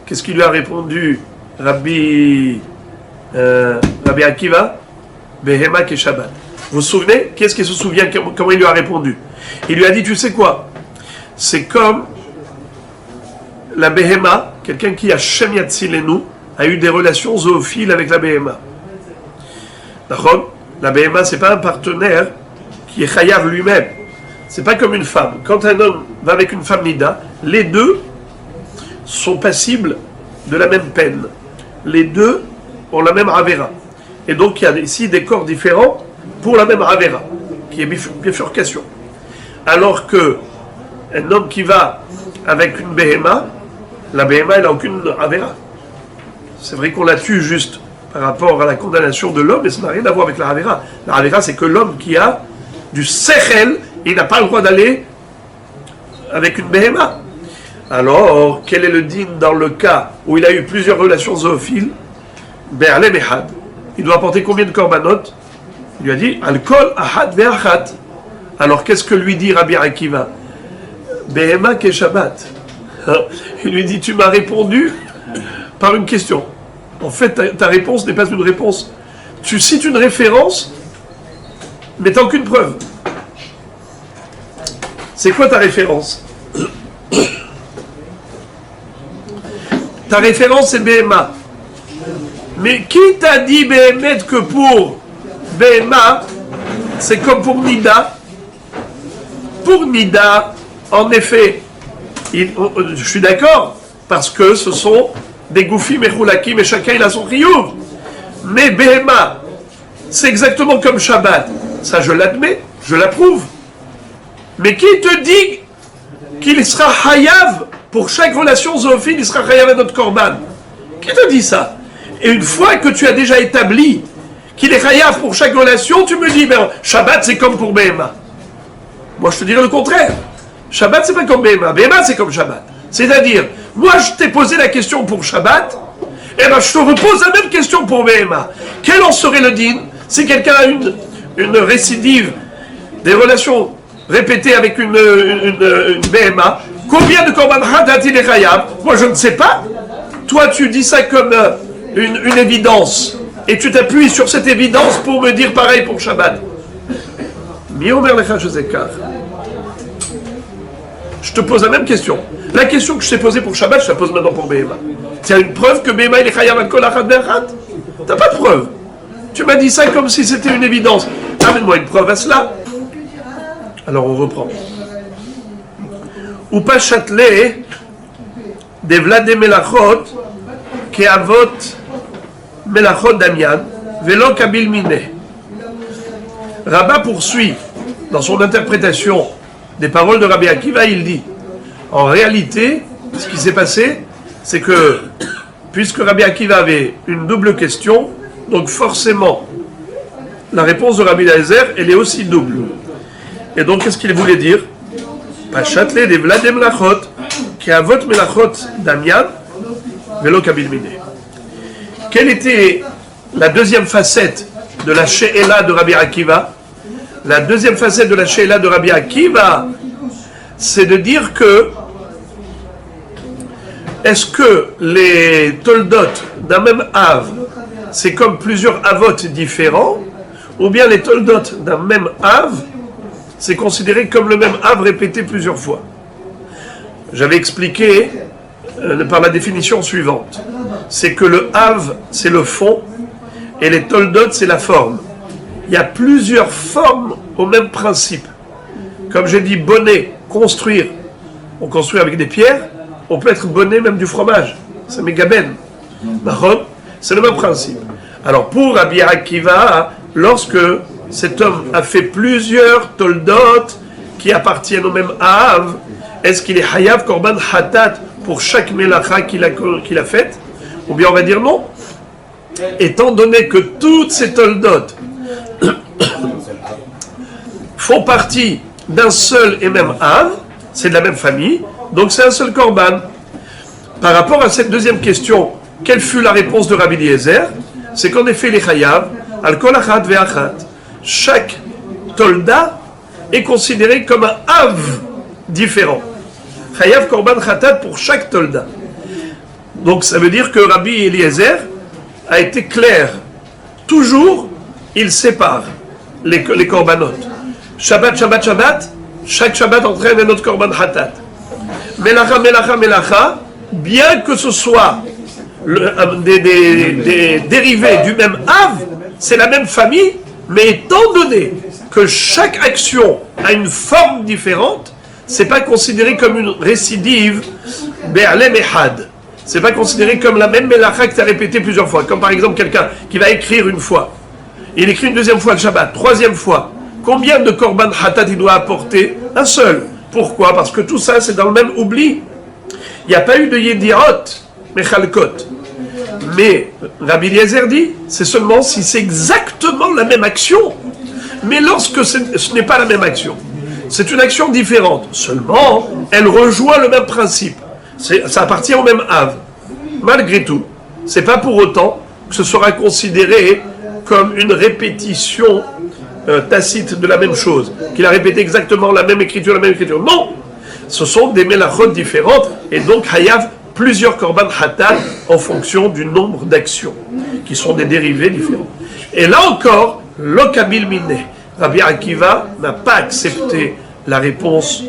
qu'est-ce qu'il lui a répondu Rabbi Akiva? Behema ke Shabbat. Vous vous souvenez? Qu'est-ce qu'il se souvient? Comment il lui a répondu? Il lui a dit, tu sais quoi? C'est comme la Behema, quelqu'un qui a Shem Yatzilenu, a eu des relations zoophiles avec la Behema. D'accord? La Behema, c'est pas un partenaire qui est chayav lui-même. C'est pas comme une femme. Quand un homme va avec une femme nida, les deux sont passibles de la même peine. Les deux ont la même avera. Et donc il y a ici des corps différents pour la même avera, qui est bifurcation. Alors que un homme qui va avec une Behema, la Behema, elle n'a aucune avera. C'est vrai qu'on la tue juste par rapport à la condamnation de l'homme, mais ça n'a rien à voir avec la Havera. La Havera, c'est que l'homme qui a du Sechel, il n'a pas le droit d'aller avec une Behema. Alors, quel est le din dans le cas où il a eu plusieurs relations zoophiles? Be'alem echad. Il doit apporter combien de korbanot? Il lui a dit, alkol ahad ve'achat. Alors, qu'est-ce que lui dit Rabbi Akiva? Behema ke Shabbat. Il lui dit, tu m'as répondu par une question. En fait, ta réponse n'est pas une réponse. Tu cites une référence, mais tu n'as aucune preuve. C'est quoi ta référence? Ta référence, c'est BMA. Mais qui t'a dit, Béhémet, que pour BMA, c'est comme pour Nida? Pour Nida, en effet, je suis d'accord, parce que ce sont des goufim et choulakim, et chacun il a son riyuv. Mais Behema, c'est exactement comme Shabbat. Ça, je l'admets, je l'approuve. Mais qui te dit qu'il sera hayav pour chaque relation zoophile, il sera hayav à notre korban? Qui te dit ça? Et une fois que tu as déjà établi qu'il est hayav pour chaque relation, tu me dis, ben, Shabbat c'est comme pour Behema. Moi je te dirais le contraire. Shabbat c'est pas comme Behema, Behema c'est comme Shabbat. C'est-à-dire, moi je t'ai posé la question pour Shabbat, et ben je te repose la même question pour Behema. Quel en serait le din si quelqu'un a une récidive, des relations répétées avec une Behema? Combien de korban hadat il est chayav? Moi je ne sais pas. Toi tu dis ça comme une évidence, et tu t'appuies sur cette évidence pour me dire pareil pour Shabbat. Mi-omer lecha shezekar. Je te pose la même question. La question que je t'ai posée pour Shabbat, je te la pose maintenant pour Behema. Tu as une preuve que Behema il est chayav al kol achad ve'achad? T'as pas de preuve. Tu m'as dit ça comme si c'était une évidence. Amène-moi une preuve à cela. Alors on reprend. Ou pas châtelet des Vladé Melachot qui avot Melachot Damian velo kabil mine. Rabat poursuit dans son interprétation des paroles de Rabbi Akiva, il dit en réalité, ce qui s'est passé, c'est que puisque Rabbi Akiva avait une double question, donc forcément la réponse de Rabbi Eliezer, elle est aussi double. Et donc qu'est-ce qu'il voulait dire? Pachatle des Vladé Melachot qui avot Melachot Damian velo kabil mine. Quelle était la deuxième facette de la She'ela de Rabbi Akiva? La deuxième facette de la She'ela de Rabbi Akiva, c'est de dire que est-ce que les toldot d'un même Av, c'est comme plusieurs Avot différents, ou bien les toldot d'un même Av, c'est considéré comme le même Av répété plusieurs fois. J'avais expliqué par la définition suivante. C'est que le Av, c'est le fond, et les toldot, c'est la forme. Il y a plusieurs formes au même principe. Comme j'ai dit, bonnet, construire. On construit avec des pierres, on peut être bonnet même du fromage. C'est mégaben. C'est le même principe. Alors pour Rabbi Akiva, lorsque cet homme a fait plusieurs toldot qui appartiennent au même Av, est-ce qu'il est hayav korban hatat pour chaque melacha qu'il a faite? Ou bien on va dire non. Étant donné que toutes ces toldot font partie d'un seul et même Av, c'est de la même famille, donc c'est un seul korban. Par rapport à cette deuxième question, quelle fut la réponse de Rabbi Eliezer? C'est qu'en effet, les chayav, al kol achat ve'achat, chaque tolda est considéré comme un Av différent. Chayav korban chatat pour chaque tolda. Donc ça veut dire que Rabbi Eliezer a été clair. Toujours, il sépare les korbanot. Shabbat, Shabbat, Shabbat, chaque Shabbat entraîne un autre korban hatat. Melacha, Melacha, Melacha, bien que ce soit des dérivés du même Av, c'est la même famille, mais étant donné que chaque action a une forme différente, c'est pas considéré comme une récidive be'alem ehad. C'est pas considéré comme la même melacha que tu as répété plusieurs fois. Comme par exemple quelqu'un qui va écrire une fois, il écrit une deuxième fois le Shabbat, troisième fois. Combien de korban hatat il doit apporter? Un seul. Pourquoi? Parce que tout ça c'est dans le même oubli. Il n'y a pas eu de yediot, mechalkot. Mais Rabbi Eliezer dit, c'est seulement si c'est exactement la même action. Mais lorsque ce n'est pas la même action, c'est une action différente. Seulement, elle rejoint le même principe. Ça appartient au même Av. Malgré tout, c'est pas pour autant que ce sera considéré comme une répétition tacite de la même chose, qu'il a répété exactement la même écriture. Non, ce sont des melachot différentes, et donc hayav plusieurs korban hatat en fonction du nombre d'actions, qui sont des dérivés différents. Et là encore, lokabil mine, Rabbi Akiva n'a pas accepté la réponse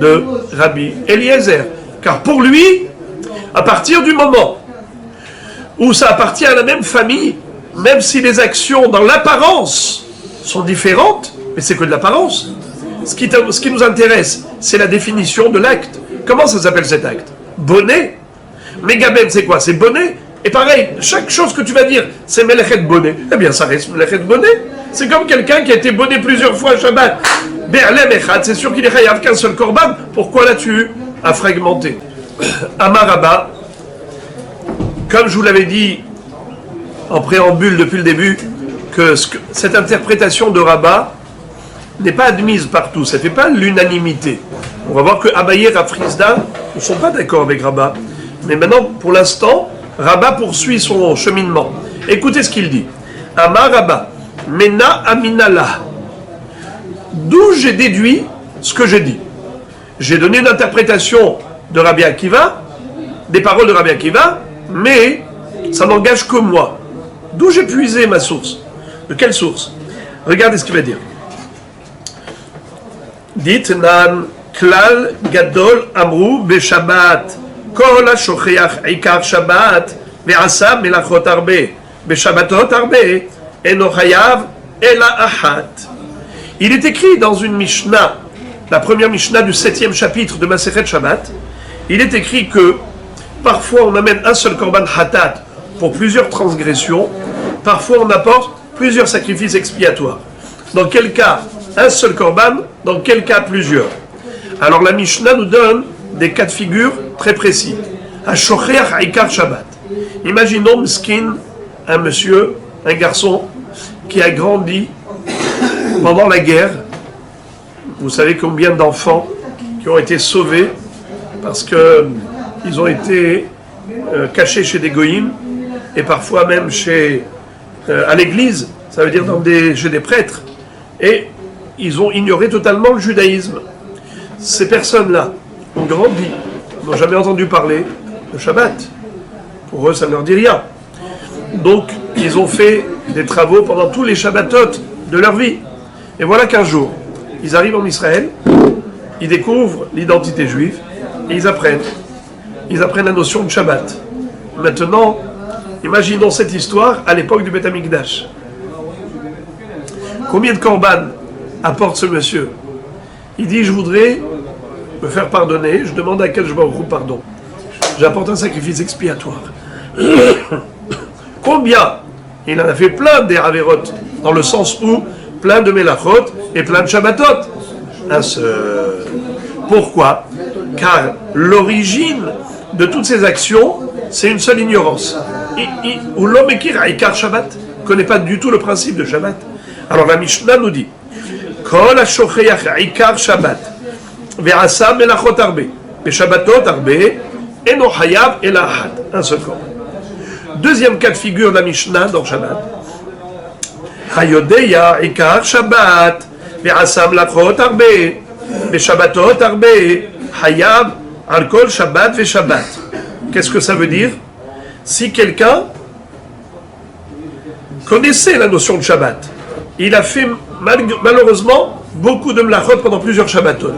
de Rabbi Eliezer. Car pour lui, à partir du moment où ça appartient à la même famille, même si les actions dans l'apparence sont différentes, mais c'est que de l'apparence. Ce qui nous intéresse, c'est la définition de l'acte. Comment ça s'appelle cet acte? Bonnet. Mégaben, c'est quoi? C'est bonnet. Et pareil, chaque chose que tu vas dire, c'est melechet bonnet. Eh bien, ça reste melechet bonnet. C'est comme quelqu'un qui a été bonnet plusieurs fois à Shabbat. Be'alem echad, c'est sûr qu'il est chayav qu'un seul korban. Pourquoi l'as-tu à fragmenter? Amaraba, comme je vous l'avais dit en préambule depuis le début, que cette interprétation de Rabat n'est pas admise partout, ça ne fait pas l'unanimité. On va voir que Abaye et Rafrizda ne sont pas d'accord avec Rabat. Mais maintenant, pour l'instant, Rabat poursuit son cheminement. Écoutez ce qu'il dit. Amaraba, Mena Aminala. D'où j'ai déduit ce que j'ai dit. J'ai donné une interprétation de Rabbi Akiva, des paroles de Rabbi Akiva, mais ça n'engage que moi. D'où j'ai puisé ma source? De quelle source? Regardez ce qu'il va dire. Dites nan klal gadol amru be Shabbat kol ha-shocheach ikar Shabbat ve'asa melachot arbe Beshabbatot arbe, eno chayav ela achat. Il est écrit dans une Mishnah, la première Mishnah du 7e chapitre de Masechet Shabbat, il est écrit que parfois on amène un seul korban hatat pour plusieurs transgressions, parfois on apporte plusieurs sacrifices expiatoires. Dans quel cas un seul korban, dans quel cas plusieurs. Alors la Mishnah nous donne des cas de figure très précis. Hashocheach Aikar Shabbat. Imaginons Miskin, un monsieur, un garçon qui a grandi pendant la guerre. Vous savez combien d'enfants qui ont été sauvés parce qu'ils ont été cachés chez des goïms et parfois même à l'église, ça veut dire chez des prêtres, et ils ont ignoré totalement le judaïsme. Ces personnes-là ont grandi, n'ont jamais entendu parler de Shabbat. Pour eux, ça ne leur dit rien. Donc, ils ont fait des travaux pendant tous les Shabbatot de leur vie. Et voilà qu'un jour, ils arrivent en Israël, ils découvrent l'identité juive, et ils apprennent la notion de Shabbat. Maintenant, imaginons cette histoire à l'époque du Beth Amikdash. Combien de korban apporte ce monsieur? Il dit, je voudrais me faire pardonner, je demande à quel je m'en pardon. J'apporte un sacrifice expiatoire. Combien? Il en a fait plein des Averot, dans le sens où plein de Melachot et plein de Shabbatot. Un seul. Pourquoi? Car l'origine de toutes ces actions, c'est une seule ignorance. Ou l'homme qui Aikar Shabbat ne connaît pas du tout le principe de Shabbat. Alors la Mishnah nous dit Kol ha-shocheach Aikar Shabbat ve'asa melachot arbe ve'shabbatot arbe eno chayav ela achat. Un seul corps. Deuxième cas de figure de la Mishnah dans Shabbat. Hayodeya Aikar Shabbat ve'asa melachot arbe ve'shabbatot arbe chayav al kol Shabbat ve'shabbat. Qu'est-ce que ça veut dire? Si quelqu'un connaissait la notion de Shabbat, il a fait malheureusement beaucoup de mlachot pendant plusieurs Shabbatot.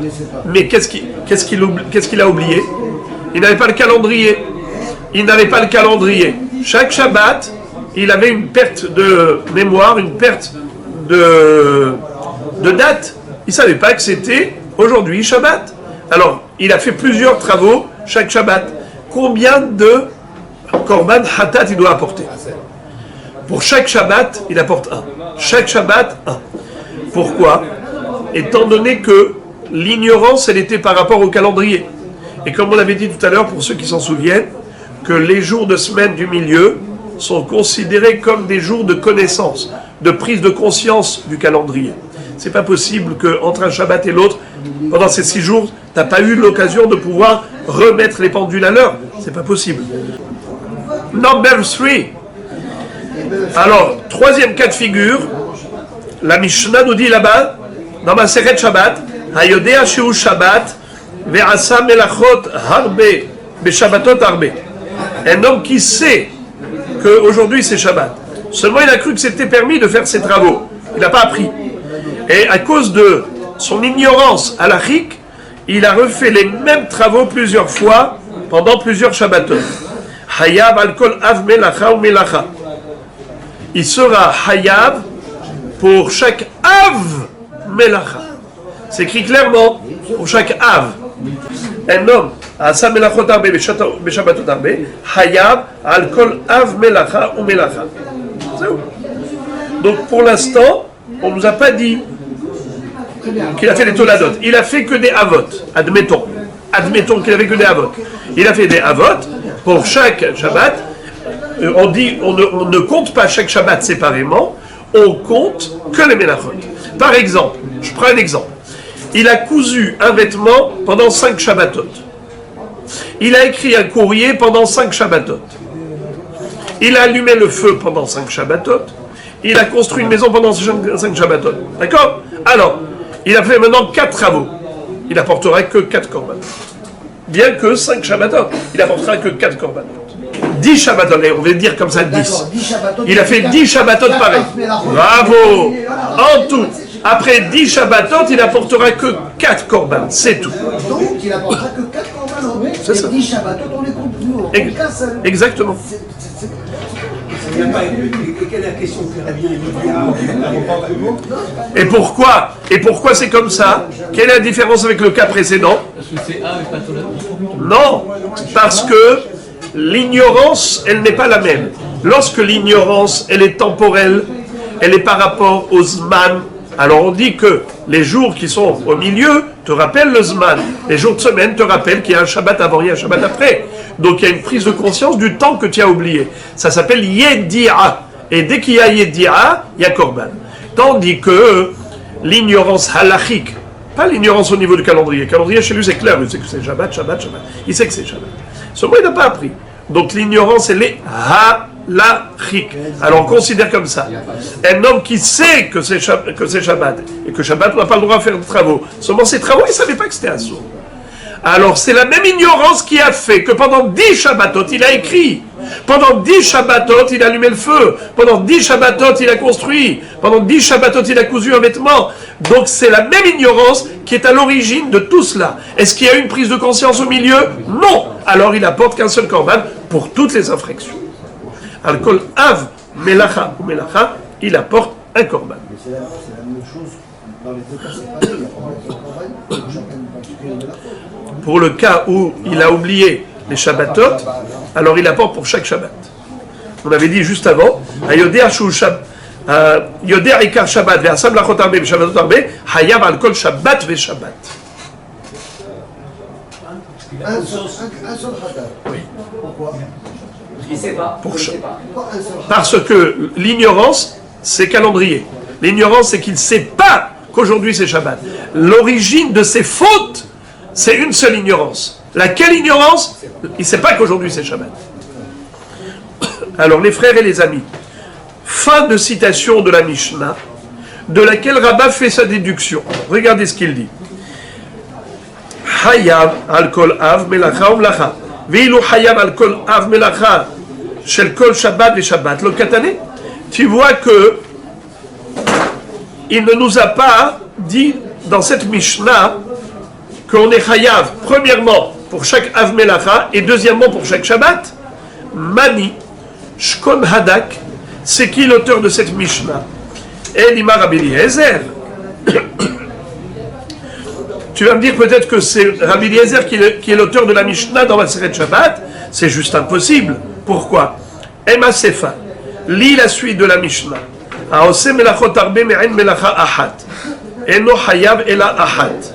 Mais qu'est-ce qu'il a oublié? Il n'avait pas le calendrier. Chaque Shabbat, il avait une perte de mémoire, une perte de date. Il ne savait pas que c'était aujourd'hui Shabbat. Alors, il a fait plusieurs travaux chaque Shabbat. Combien de korban hatat il doit apporter? Pour chaque Shabbat, il apporte un. Chaque Shabbat, un. Pourquoi? Étant donné que l'ignorance, elle était par rapport au calendrier. Et comme on l'avait dit tout à l'heure, pour ceux qui s'en souviennent, que les jours de semaine du milieu sont considérés comme des jours de connaissance, de prise de conscience du calendrier. C'est pas possible qu'entre un Shabbat et l'autre, pendant ces 6 jours, tu n'as pas eu l'occasion de pouvoir remettre les pendules à l'heure. C'est pas possible. Number 3. Alors, troisième cas de figure, la Mishnah nous dit là-bas, dans ma Masechet Shabbat, Hayodea Sheu Shabbat, Ve'asa Melachot Harbe, Beshabbatot Harbe. Un homme qui sait qu'aujourd'hui c'est Shabbat. Seulement il a cru que c'était permis de faire ses travaux. Il n'a pas appris. Et à cause de son ignorance halachique, il a refait les mêmes travaux plusieurs fois pendant plusieurs Shabbatot. Hayav al kol av melacha ou melacha. Il sera hayav pour chaque av melacha. C'est écrit clairement pour chaque av. Un homme asa melachot arbe beshabbatot arbe hayav al kol av melacha ou melacha. C'est où? Donc pour l'instant, on ne nous a pas dit qu'il a fait des toladot. Il a fait que des avot. Admettons qu'il a fait que des avot. Il a fait des avot pour chaque Shabbat. On dit, on ne compte pas chaque Shabbat séparément, on compte que les melachot. Par exemple, je prends un exemple. Il a cousu un vêtement pendant 5 Shabbatot. Il a écrit un courrier pendant 5 Shabbatot. Il a allumé le feu pendant 5 Shabbatot. Il a construit une maison pendant 5 Shabbatot. D'accord? Alors, il a fait maintenant 4 travaux. Il n'apportera que 4 korban. Bien que 5 Shabbatot, il n'apportera que 4 korban. 10 Shabbatot, on va dire comme ça 10. Il a fait 10 Shabbatot pareil. Bravo! En tout, après 10 Shabbatot, il n'apportera que 4 korban. C'est tout. Donc, il n'apportera que 4 korban. C'est ça. 10 Shabbatot, on les compte plus. Exactement. Quelle est la question que Rabbi Et pourquoi c'est comme ça? Quelle est la différence avec le cas précédent? Parce que c'est A et pas Tola. Non, parce que l'ignorance, elle n'est pas la même. Lorsque l'ignorance, elle est temporelle, elle est par rapport au Zman. Alors on dit que les jours qui sont au milieu te rappellent le Zman. Les jours de semaine te rappellent qu'il y a un Shabbat avant, il y a un Shabbat après. Donc il y a une prise de conscience du temps que tu as oublié. Ça s'appelle Yedi'a. Et dès qu'il y a Yedi'a, il y a Korban. Tandis que l'ignorance halachique, pas l'ignorance au niveau du calendrier. Le calendrier chez lui c'est clair, il sait que c'est Shabbat, Shabbat, Shabbat. Il sait que c'est Shabbat. Seulement il n'a pas appris. Donc l'ignorance elle est halachique. Alors on considère comme ça. Un homme qui sait que c'est Shabbat et que Shabbat n'a pas le droit de faire de travaux. Seulement ces travaux, il ne savait pas que c'était assourd. Alors c'est la même ignorance qui a fait que pendant 10 Shabbatot, il a écrit. Pendant 10 Shabbatot, il a allumé le feu. Pendant 10 Shabbatot, il a construit. Pendant 10 Shabbatot, il a cousu un vêtement. Donc c'est la même ignorance qui est à l'origine de tout cela. Est-ce qu'il y a une prise de conscience au milieu? Non. Alors il apporte qu'un seul korban pour toutes les infractions. Al-Kol Av, Melacha ou Melacha, il apporte un korban. Mais c'est la même chose. Dans les deux cas, c'est pareil. Il y a pas de campagne, chacun particulier de la faute. Pour le cas où il a oublié les Shabbatot, alors il apporte pour chaque Shabbat. On avait dit juste avant, Yodea Ikar Shabbat ve'asam lachot arbe ve'shabbatot arbe, hayav al kol Shabbat ve'Shabbat. Un seul Hadar. Oui. Pourquoi? Il ne sait pas. Pourquoi un seul Hadar? Parce que l'ignorance, c'est calendrier. L'ignorance, c'est qu'il ne sait pas qu'aujourd'hui c'est Shabbat. L'origine de ses fautes, c'est une seule ignorance. Laquelle ignorance? Il ne sait pas qu'aujourd'hui c'est Shabbat. Alors les frères et les amis, fin de citation de la Mishnah, de laquelle Rabbah fait sa déduction. Regardez ce qu'il dit. Hayav al kol av melacha umlacha. Veilu hayav al kol av melacha shel kol Shabbat ve Shabbat. Le katané, tu vois que il ne nous a pas dit dans cette Mishnah qu'on est Hayav, premièrement, pour chaque Av Melacha, et deuxièmement, pour chaque Shabbat. Mani, Shkon Hadak, c'est qui l'auteur de cette Mishnah? Elima Rabbi Eliezer. Tu vas me dire peut-être que c'est Rabbi Eliezer qui est l'auteur de la Mishnah dans Maseret Shabbat. C'est juste impossible. Pourquoi? Ema Sefa, lis la suite de la Mishnah. Aose melachot arbe me'en melacha ahat. Eno Hayav ela ahat.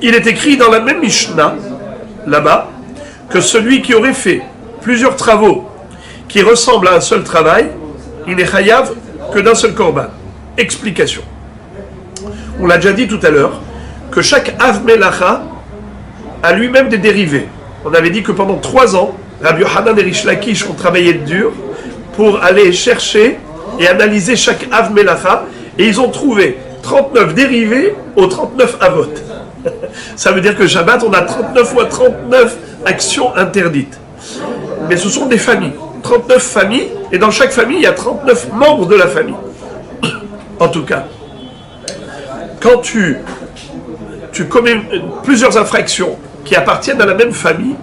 Il est écrit dans la même Mishnah, là-bas, que celui qui aurait fait plusieurs travaux qui ressemblent à un seul travail, il n'est chayav que d'un seul korban. Explication. On l'a déjà dit tout à l'heure, que chaque Av Melacha a lui-même des dérivés. On avait dit que pendant 3 ans, Rabbi Yochanan et Rish Lakish ont travaillé dur pour aller chercher et analyser chaque Av Melacha, et ils ont trouvé 39 dérivés aux 39 Avot. Ça veut dire que Shabbat, on a 39 fois 39 actions interdites. Mais ce sont des familles. 39 familles, et dans chaque famille, il y a 39 membres de la famille. En tout cas, quand tu commets plusieurs infractions qui appartiennent à la même famille,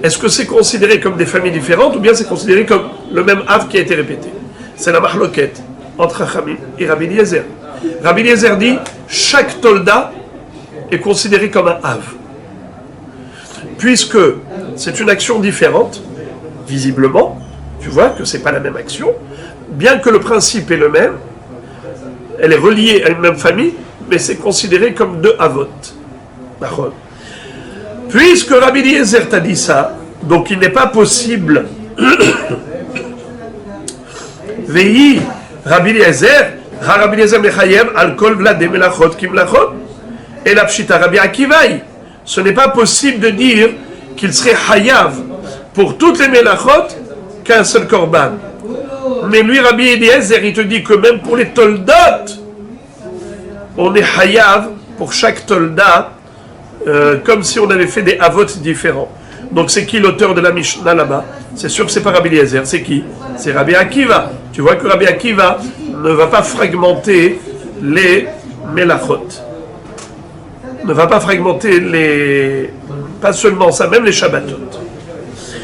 est-ce que c'est considéré comme des familles différentes ou bien c'est considéré comme le même Av qui a été répété? C'est la mahloket entre Chachamim et Rabbi Eliezer. Rabbi Eliezer dit chaque tolda est considéré comme un Av. Puisque c'est une action différente, visiblement, tu vois que ce n'est pas la même action, bien que le principe est le même, elle est reliée à une même famille, mais c'est considéré comme 2 Avot. Puisque Rabbi Eliezer t'a dit ça, donc il n'est pas possible. Vehi, Rabbi Eliezer, Rabbi Eliezer mechayev al kol vlade melachot ki melachot. Et la pshita Rabbi Akivaï, ce n'est pas possible de dire qu'il serait hayav pour toutes les melachot qu'un seul korban. Mais lui, Rabbi Eliezer, il te dit que même pour les toldot, on est hayav pour chaque tolda, comme si on avait fait des avot différents. Donc c'est qui l'auteur de la Mishnah là-bas? C'est sûr que c'est pas Rabbi Eliezer, c'est qui? C'est Rabbi Akiva. Tu vois que Rabbi Akiva ne va pas fragmenter les melachot. Ne va pas fragmenter les... Pas seulement ça, même les Shabbatot.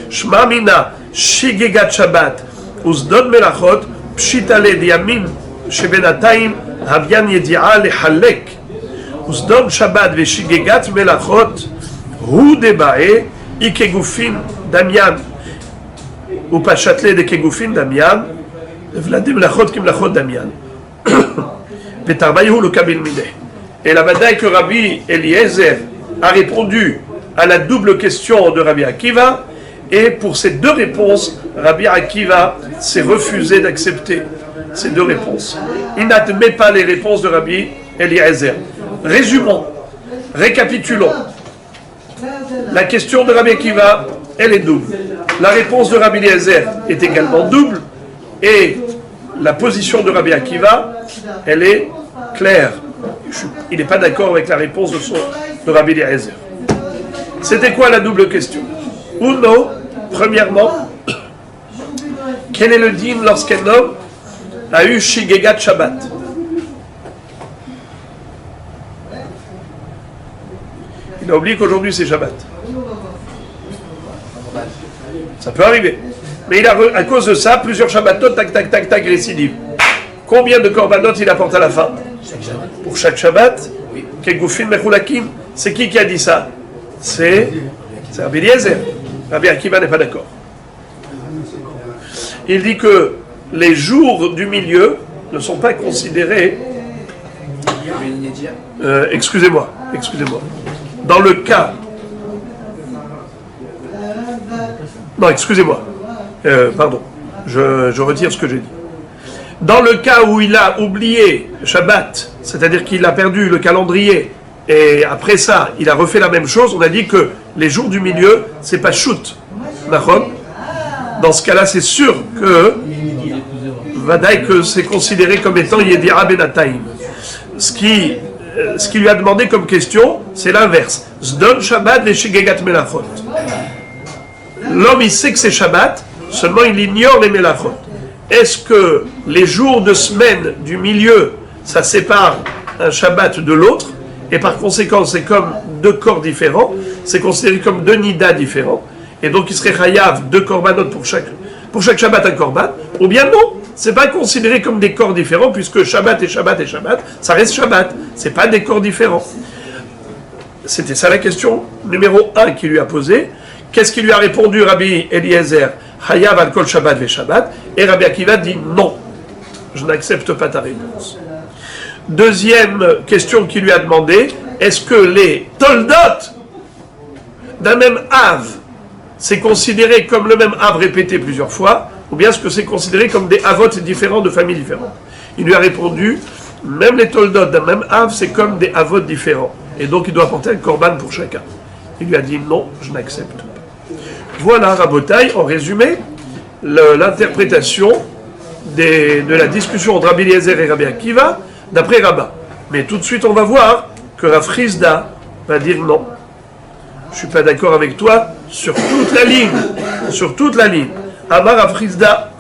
Shma mina, shigegat Shabbat, Uzdon melachot, pshitale diamin, shebenatayim, havian yedi'a lechalek. Uzdon Shabbat veshigegat melachot, hu debae, ikegufin damian, ou pachatle de kegufin damian, vladim melachot kim melachot damian. Vetarbayu le kabil mideh. Et la bataille que Rabbi Eliezer a répondu à la double question de Rabbi Akiva, et pour ces deux réponses, Rabbi Akiva s'est refusé d'accepter ces deux réponses. Il n'admet pas les réponses de Rabbi Eliezer. Résumons, récapitulons. La question de Rabbi Akiva, elle est double. La réponse de Rabbi Eliezer est également double, et la position de Rabbi Akiva, elle est claire. Il n'est pas d'accord avec la réponse de Rabbi Eliezer. C'était quoi la double question? Uno, premièrement, quel est le dîme lorsqu'un homme a eu Shigegat Shabbat? Il a oublié qu'aujourd'hui c'est Shabbat. Ça peut arriver. Mais il a, à cause de ça, plusieurs Shabbatot, tac, tac, tac, tac, récidive. Combien de korbanot il apporte à la fin? Pour chaque Shabbat, Kegufin Mechulakim. C'est qui a dit ça? C'est Rabbi Eliezer. Rabbi Akiva n'est pas d'accord. Il dit que les jours du milieu ne sont pas considérés. Excusez-moi. Dans le cas. Non, excusez-moi. Pardon. Je retire ce que j'ai dit. Dans le cas où il a oublié Shabbat, c'est-à-dire qu'il a perdu le calendrier, et après ça, il a refait la même chose, on a dit que les jours du milieu, c'est pas shoot. Dans ce cas-là, c'est sûr que Vadaï, que c'est considéré comme étant Yedira Benataim. Ce qui lui a demandé comme question, c'est l'inverse. Zdon Shabbat et Shigegat Melachot. L'homme, il sait que c'est Shabbat, seulement il ignore les Melachot. Est-ce que les jours de semaine du milieu, ça sépare un Shabbat de l'autre, et par conséquent, c'est comme deux corps différents, c'est considéré comme deux nidas différents, et donc il serait chayav, deux korbanot pour chaque Shabbat un korban, ou bien non, c'est pas considéré comme des corps différents, puisque Shabbat et Shabbat et Shabbat, ça reste Shabbat, c'est pas des corps différents. C'était ça la question numéro 1 qu'il lui a posée. Qu'est-ce qu'il lui a répondu Rabbi Eliezer? Chayav al kol Shabbat ve Shabbat. Et Rabbi Akiva dit non, je n'accepte pas ta réponse. Deuxième question qu'il lui a demandé, est-ce que les toldot d'un même Av, c'est considéré comme le même Av répété plusieurs fois, ou bien est-ce que c'est considéré comme des Avot différents de familles différentes? Il lui a répondu, même les toldot d'un même Av, c'est comme des Avot différents. Et donc il doit apporter un korban pour chacun. Il lui a dit non, je n'accepte pas. Voilà, Rabotai, en résumé, l'interprétation de la discussion entre Rabbi Eliezer et Rabbi Akiva, d'après Rabba. Mais tout de suite, on va voir que Rav Chizda va dire non. Je ne suis pas d'accord avec toi sur toute la ligne. Sur toute la ligne. Amar Rav Chizda.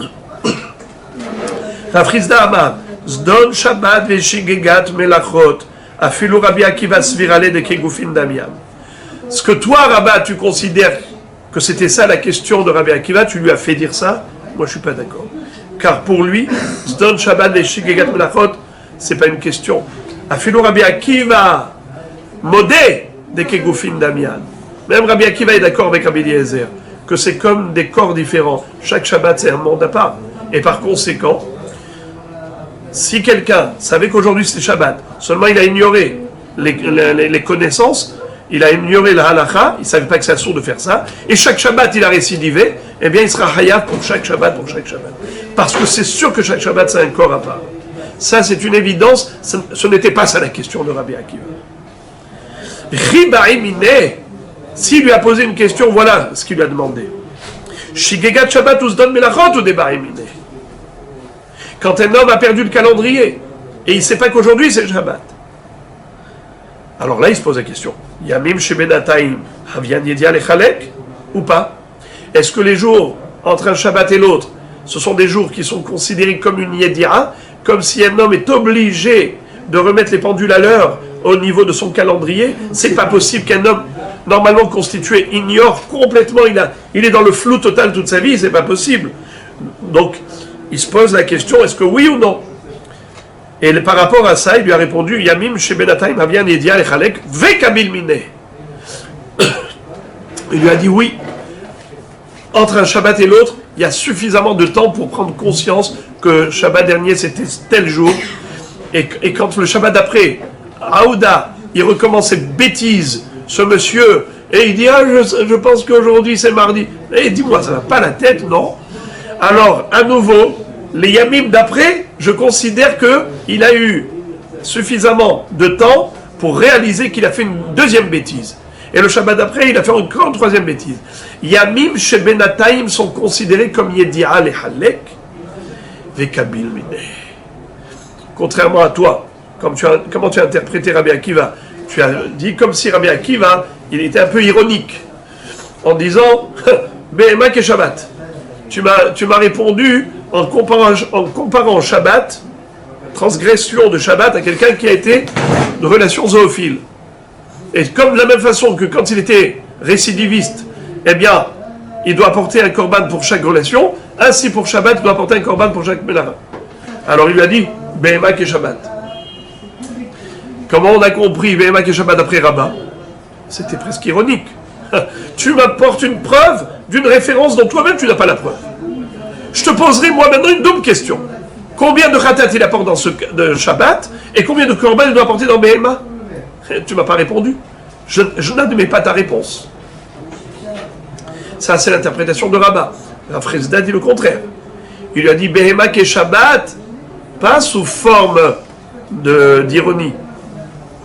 Rav Chizda Amar. Zdon Shabbat veshigegat melachot. Afilu Rabbi Akiva svirale de kegufin damiam. Ce que toi, Rabba, tu considères que c'était ça la question de Rabbi Akiva, tu lui as fait dire ça, moi je ne suis pas d'accord. Car pour lui, Zdon Shabbat veshigegat melachot, c'est pas une question. Afilu Rabbi Akiva modé de kegufin damiam. Même Rabbi Akiva est d'accord avec Rabbi Eliezer que c'est comme des corps différents. Chaque Shabbat, c'est un monde à part. Et par conséquent, si quelqu'un savait qu'aujourd'hui c'est Shabbat, seulement il a ignoré les connaissances, il a ignoré la halakha, il ne savait pas que c'est assourd de faire ça, et chaque Shabbat il a récidivé, eh bien il sera hayav pour chaque Shabbat. Parce que c'est sûr que chaque Shabbat c'est un corps à part. Ça c'est une évidence, ce n'était pas ça la question de Rabbi Akiva. Ribaimine, s'il lui a posé une question, voilà ce qu'il lui a demandé. Shigegat Shabbat uzdon melachot ou debaimine. Quand un homme a perdu le calendrier, et il ne sait pas qu'aujourd'hui c'est Shabbat. Alors là, il se pose la question. Yamim shebenataim havian yedia lechalek ou pas? Est-ce que les jours entre un Shabbat et l'autre, ce sont des jours qui sont considérés comme une yedia, comme si un homme est obligé de remettre les pendules à l'heure au niveau de son calendrier? C'est pas possible qu'un homme normalement constitué ignore complètement, il est dans le flou total toute sa vie, c'est pas possible. Donc, il se pose la question, est-ce que oui ou non? Et par rapport à ça, il lui a répondu, Yamim Shebenataim Avian Yedia Echalek Vekabil Mine. Il lui a dit oui. Entre un Shabbat et l'autre, il y a suffisamment de temps pour prendre conscience que Shabbat dernier c'était tel jour. Et quand le Shabbat d'après, Aouda, il recommence cette bêtise, ce monsieur, et il dit ah je pense qu'aujourd'hui c'est mardi. Et dis-moi, ça va pas la tête, non? Alors, à nouveau, les Yamim d'après, je considère qu'il a eu suffisamment de temps pour réaliser qu'il a fait une deuxième bêtise. Et le Shabbat d'après, il a fait encore une troisième bêtise. Yamim Shebenataim sont considérés comme Yedia et Halek, Vekabil Mine. Contrairement à toi, comment tu as interprété Rabbi Akiva? Tu as dit comme si Rabbi Akiva, il était un peu ironique, en disant Behemak et Shabbat. Tu m'as répondu en comparant Shabbat, transgression de Shabbat, à quelqu'un qui a été de relation zoophile. Et comme de la même façon que quand il était récidiviste, eh bien, il doit apporter un korban pour chaque relation, ainsi pour Shabbat, il doit apporter un korban pour chaque melara. Alors il lui a dit Behemak et Shabbat. Comment on a compris Behemak et Shabbat après Rabbah? C'était presque ironique. Tu m'apportes une preuve d'une référence dont toi-même tu n'as pas la preuve. Je te poserai moi maintenant une double question. Combien de khatat il apporte dans ce de Shabbat et combien de korban il doit apporter dans Behema? Tu ne m'as pas répondu. Je n'admets pas ta réponse. Ça, c'est l'interprétation de Rabbah. Rav Chesda dit le contraire. Il lui a dit Behemak et Shabbat, pas sous forme d'ironie.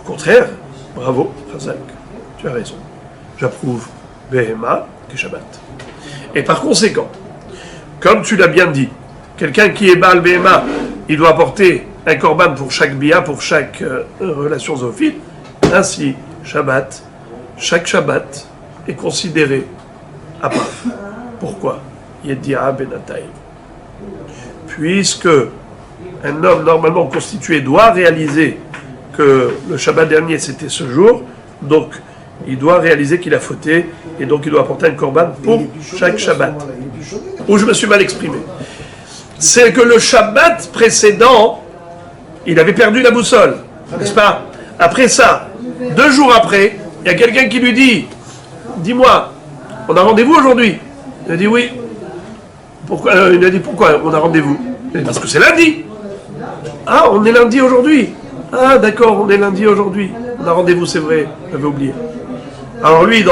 Au contraire, bravo, Chazak, tu as raison. J'approuve Behema et Shabbat. Et par conséquent, comme tu l'as bien dit, quelqu'un qui est Baal Behema, il doit apporter un korban pour chaque bia, pour chaque relation zoophile. Ainsi, Shabbat, chaque Shabbat est considéré à part. Pourquoi? Yedia Benataim. Puisque un homme normalement constitué doit réaliser que le Shabbat dernier c'était ce jour, donc il doit réaliser qu'il a fauté, et donc il doit apporter un korban pour chaque Shabbat. Où je me suis mal exprimé. C'est que le Shabbat précédent, il avait perdu la boussole, n'est-ce pas? Après ça, 2 jours après, il y a quelqu'un qui lui dit, dis-moi, on a rendez-vous aujourd'hui? Il a dit oui. Pourquoi? Il a dit pourquoi on a rendez-vous? Parce que c'est lundi. Ah, on est lundi aujourd'hui. Ah, d'accord, on est lundi aujourd'hui. On a rendez-vous, c'est vrai, j'avais oublié. Alors lui,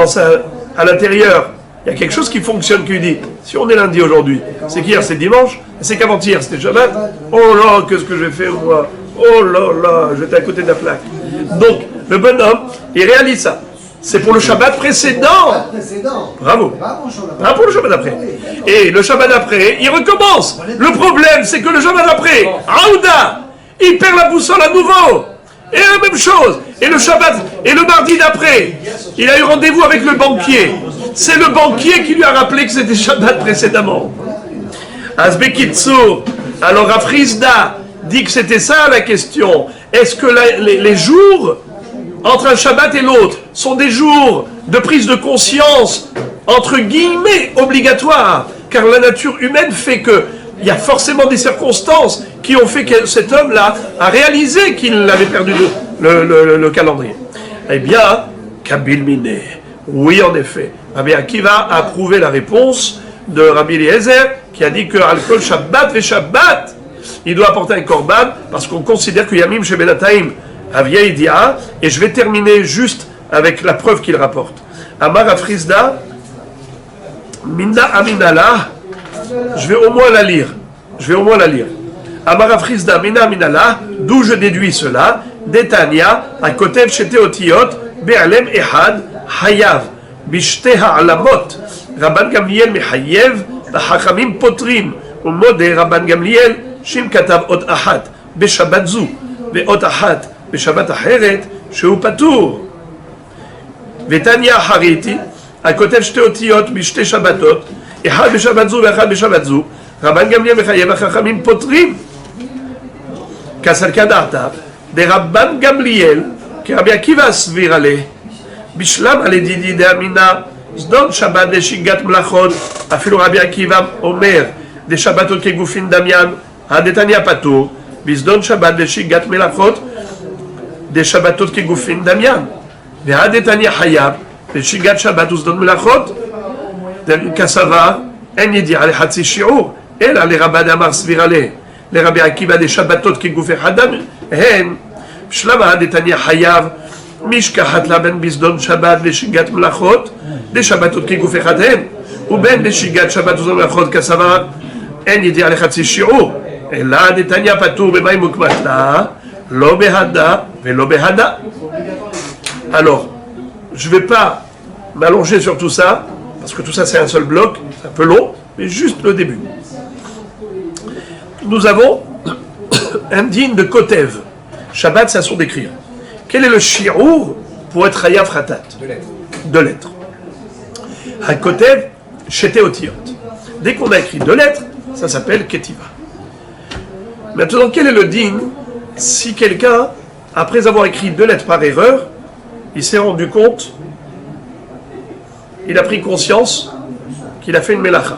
à l'intérieur, il y a quelque chose qui fonctionne, qui lui dit, si on est lundi aujourd'hui, c'est qu'hier c'est dimanche, c'est qu'avant-hier c'était Shabbat. Oh là, qu'est-ce que j'ai fait moi? Oh là là, j'étais à côté de la plaque. Donc, le bonhomme, il réalise ça. C'est pour le Shabbat précédent. Bravo. Pas pour le Shabbat d'après. Et le Shabbat d'après, il recommence. Le problème, c'est que le Shabbat d'après, Aouda, il perd la boussole à nouveau. Et la même chose. Et le Shabbat, et le mardi d'après, il a eu rendez-vous avec le banquier. C'est le banquier qui lui a rappelé que c'était Shabbat précédemment. Azbekitsur. Alors Rav Chesda dit que c'était ça la question. Est-ce que les jours entre un Shabbat et l'autre sont des jours de prise de conscience, entre guillemets, obligatoires, car la nature humaine fait que il y a forcément des circonstances qui ont fait que cet homme-là a réalisé qu'il avait perdu le calendrier. Eh bien, Kabil Mine, oui en effet. Rabbi Akiva a approuvé la réponse de Rabbi Eliezer, qui a dit que Al-Kol Shabbat et Shabbat, il doit apporter un korban, parce qu'on considère que Yamim Shebenataim Avia Idia, et je vais terminer juste avec la preuve qu'il rapporte. Amar Rav Chesda, Minna Aminala, je vais au moins la lire. Amar Rav Chesda, Minna Aminala, d'où je déduis cela, Detania, à Kotev Shete Otiot, Be'alem Ehad, Hayav, Bishte Ha'alamot, Rabban Gamliel Mehayev, Hachamim Potrim, Umode Rabban Gamliel, Shim Katav Ot Ahat, Beshabbat Zu, Be'ot Ahat, בשבת אחרת, שהוא פטור. ותניא החריתי, הכותב 2 אותיות בשתי שבתות, אחד בשבת זו ואחד בשבת זו, רבן גמליאל מחייב החכמים פותרים. כסלקא דעתא, דרבן גמליאל, כרבי עקיבא הסביר עליה, בשלם על ידידי דאמינא, זדון שבת לשגת מלאכות, אפילו רבי עקיבא אומר, des Shabbatot Kegufin Damian, Hadetania Patur, Bizdon Shabbat, des Shigat Melachot, des Shabbatot Kegufin Damian, des Hadetania Hayab, des Shigat Shabbat, Uzdon Melachot, des Kassava, En Yedir, les Hatsi Shiur, et là, les Rabbad Amar Svirale, les Rabbi Akiba, des Shabbatot Kegufin Hadam, Hen, Shlama Hadetania Hayab, Mishkahat Laben Bizdon Shabbat, des Shigat Melachot, des Shabbatot Kegufin Hadam, ou ben des Shigat Shabbat, Uzdon Melachot, Kassava, En Yedir, les Hatsi Shiur, et là, Hadetania Patur, Bemaim Ukmatla, Lo Behada, Velo Behada. Alors, je ne vais pas m'allonger sur tout ça, parce que tout ça c'est un seul bloc, c'est un peu long, mais juste le début. Nous avons un digne de Kotev. Shabbat, c'est un son d'écrire. Quel est le shi'ur pour être Hayav Khatat? Deux lettres. Un Kotev, Shete Otiyot. Dès qu'on a écrit deux lettres, ça s'appelle Ketiva. Maintenant, quel est le digne si quelqu'un, après avoir écrit deux lettres par erreur, il s'est rendu compte, il a pris conscience qu'il a fait une melacha.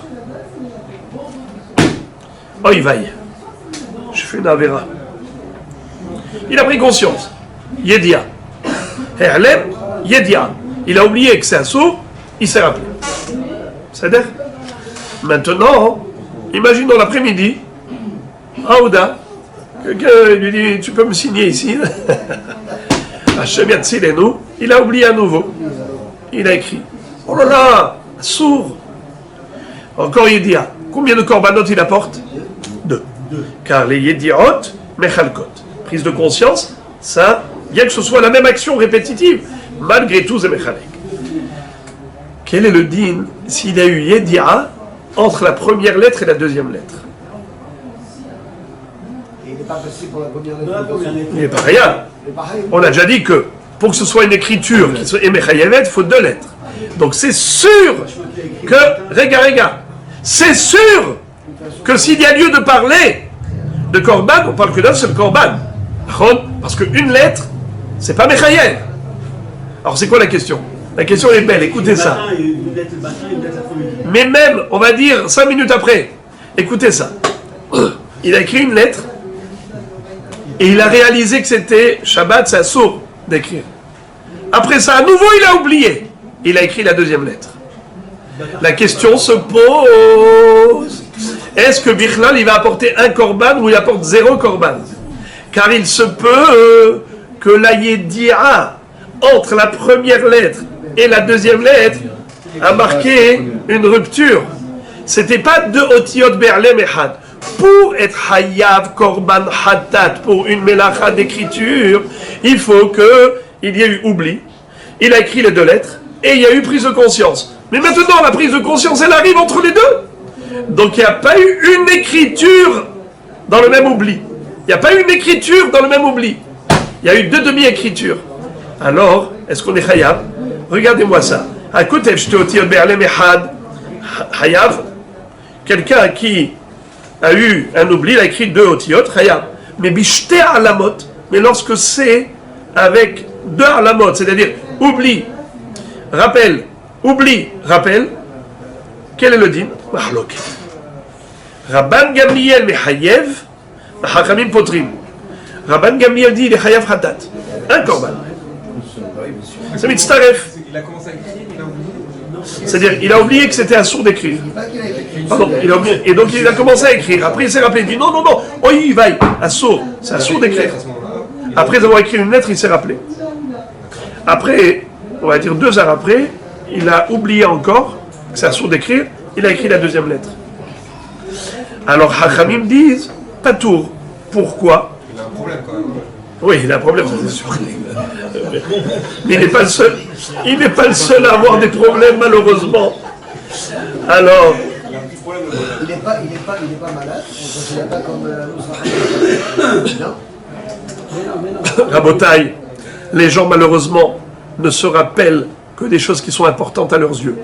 Oh, il vaille. Je fais une avéra. Il a pris conscience. Yedia. Herlem, Yedia. Il a oublié que c'est un sourd, il s'est rappelé. C'est-à-dire, maintenant, imaginons l'après-midi, Aouda, quelqu'un lui dit, tu peux me signer ici? Hachem Yatzilenu, il a oublié à nouveau. Il a écrit. Oh là là, sourd. Encore Yedia. Combien de korbanot il apporte? Deux. Car les Yediot, Mechalkot. Prise de conscience, ça, bien que ce soit la même action répétitive, malgré tout, c'est Mechalek. Quel est le din s'il a eu Yedia entre la première lettre et la deuxième lettre? Il n'est pas possible pour la première lettre. Il n'est pas rien. On a déjà dit que pour que ce soit une écriture qui soit Emechayevet, il faut deux lettres. Donc c'est sûr que, regarde, c'est sûr que s'il y a lieu de parler de Korban, on parle que d'un seul Korban. Parce qu'une lettre, c'est pas Mechayev. Alors c'est quoi la question? La question est belle, écoutez ça. Mais même, on va dire 5 minutes après, écoutez ça. Il a écrit une lettre et il a réalisé que c'était Shabbat, c'est un sourd d'écrire. Après ça, à nouveau, il a oublié. Il a écrit la deuxième lettre. La question se pose. Est-ce que Bichlal, il va apporter un korban ou il apporte 0 korban? Car il se peut que la Yedia, entre la première lettre et la deuxième lettre, a marqué une rupture. C'était pas deux Otiyot Berlem Echad. Pour être Hayav Korban Hatat, pour une melacha d'écriture, il faut qu'il y ait eu oubli. Il a écrit les deux lettres et il y a eu prise de conscience. Mais maintenant, la prise de conscience, elle arrive entre les deux. Donc il n'y a pas eu une écriture dans le même oubli. Il n'y a pas eu une écriture dans le même oubli. Il y a eu deux demi-écritures. Alors, est-ce qu'on est Hayav? Regardez-moi ça. Hayav, quelqu'un qui a eu un oubli, il a écrit deux otiyot, Hayav. Mais bishte alamot, mais lorsque c'est avec deux alamot, c'est-à-dire oubli, rappel, oubli, rappel, quel est le din? Mahloket. Rabban Gamliel mechayev, Hachamim potrim. Rabban Gamliel dit il est Hayav Hatat. Un korban. C'est mitztaref. Il a commencé à écrire, il a oublié. C'est-à-dire, il a oublié que c'était un sourd d'écrire. Pardon, il a oublié. Et donc il a commencé à écrire. Après il s'est rappelé, il dit non, oh il va, un sourd. C'est un sourd d'écrire. Après avoir écrit une lettre, il s'est rappelé. Après, on va dire 2 heures après, il a oublié encore que c'est un sourd d'écrire, il a écrit la deuxième lettre. Alors Hachamim disent, pas tour. Pourquoi? Il a un problème quand même. Oui, il a un problème, ça c'est sûr. Mais il n'est pas le seul. Il n'est pas le seul à avoir des problèmes, malheureusement. Alors. Il n'est pas malade. On ne considère pas comme non. Rabotaille, les gens malheureusement ne se rappellent que des choses qui sont importantes à leurs yeux.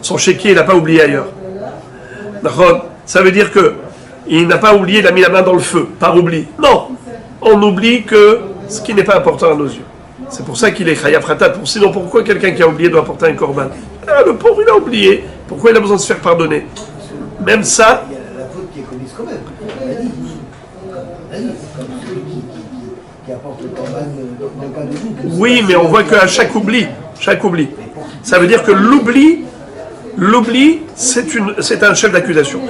Son chéquier, il n'a pas oublié ailleurs. Ça veut dire que il n'a pas oublié, il a mis la main dans le feu, par oubli. Non, on oublie que ce qui n'est pas important à nos yeux. C'est pour ça qu'il est Chayav Khatat. Sinon, pourquoi quelqu'un qui a oublié doit apporter un korban? Ah, le pauvre, il a oublié. Pourquoi il a besoin de se faire pardonner? même ça, Il y a la faute qui est commise quand même. On l'a dit. Comme ceux qui apportent le corban dans le cas de doute. oui, mais on voit qu'à chaque oubli, ça veut dire que l'oubli, c'est un chef d'accusation.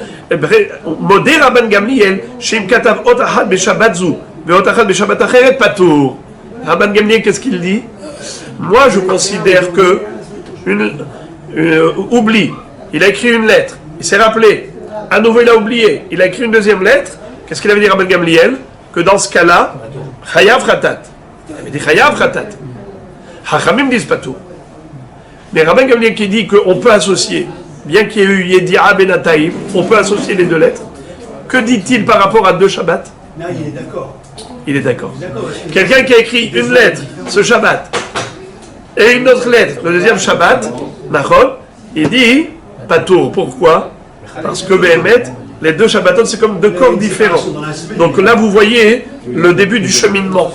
Modé Rabban Gamliel, Shem Katav Ot Ahad Beshabbat Zu, Ve'ot Ahad Beshabbat Acheret Patour. Rabban Gamliel, qu'est-ce qu'il dit? Moi, je considère que oubli, il a écrit une lettre, il s'est rappelé, à nouveau il a oublié, il a écrit une deuxième lettre, qu'est-ce qu'il avait dit Rabban Gamliel? Que dans ce cas-là, Chayav Khatat. Il avait dit Chayav Khatat. Hachamim disent pas tout. Mais Rabban Gamliel qui dit qu'on peut associer, bien qu'il y ait eu Yedi'a Benataïm, on peut associer les deux lettres. Que dit-il par rapport à deux Shabbats? Non, il est d'accord. Il est d'accord. Quelqu'un qui a écrit une lettre ce Shabbat et une autre lettre le deuxième Shabbat, Nachon, il dit Patour. Pourquoi? Parce que Behemet, les deux Shabbatot, c'est comme deux corps différents. Donc là, vous voyez le début du cheminement.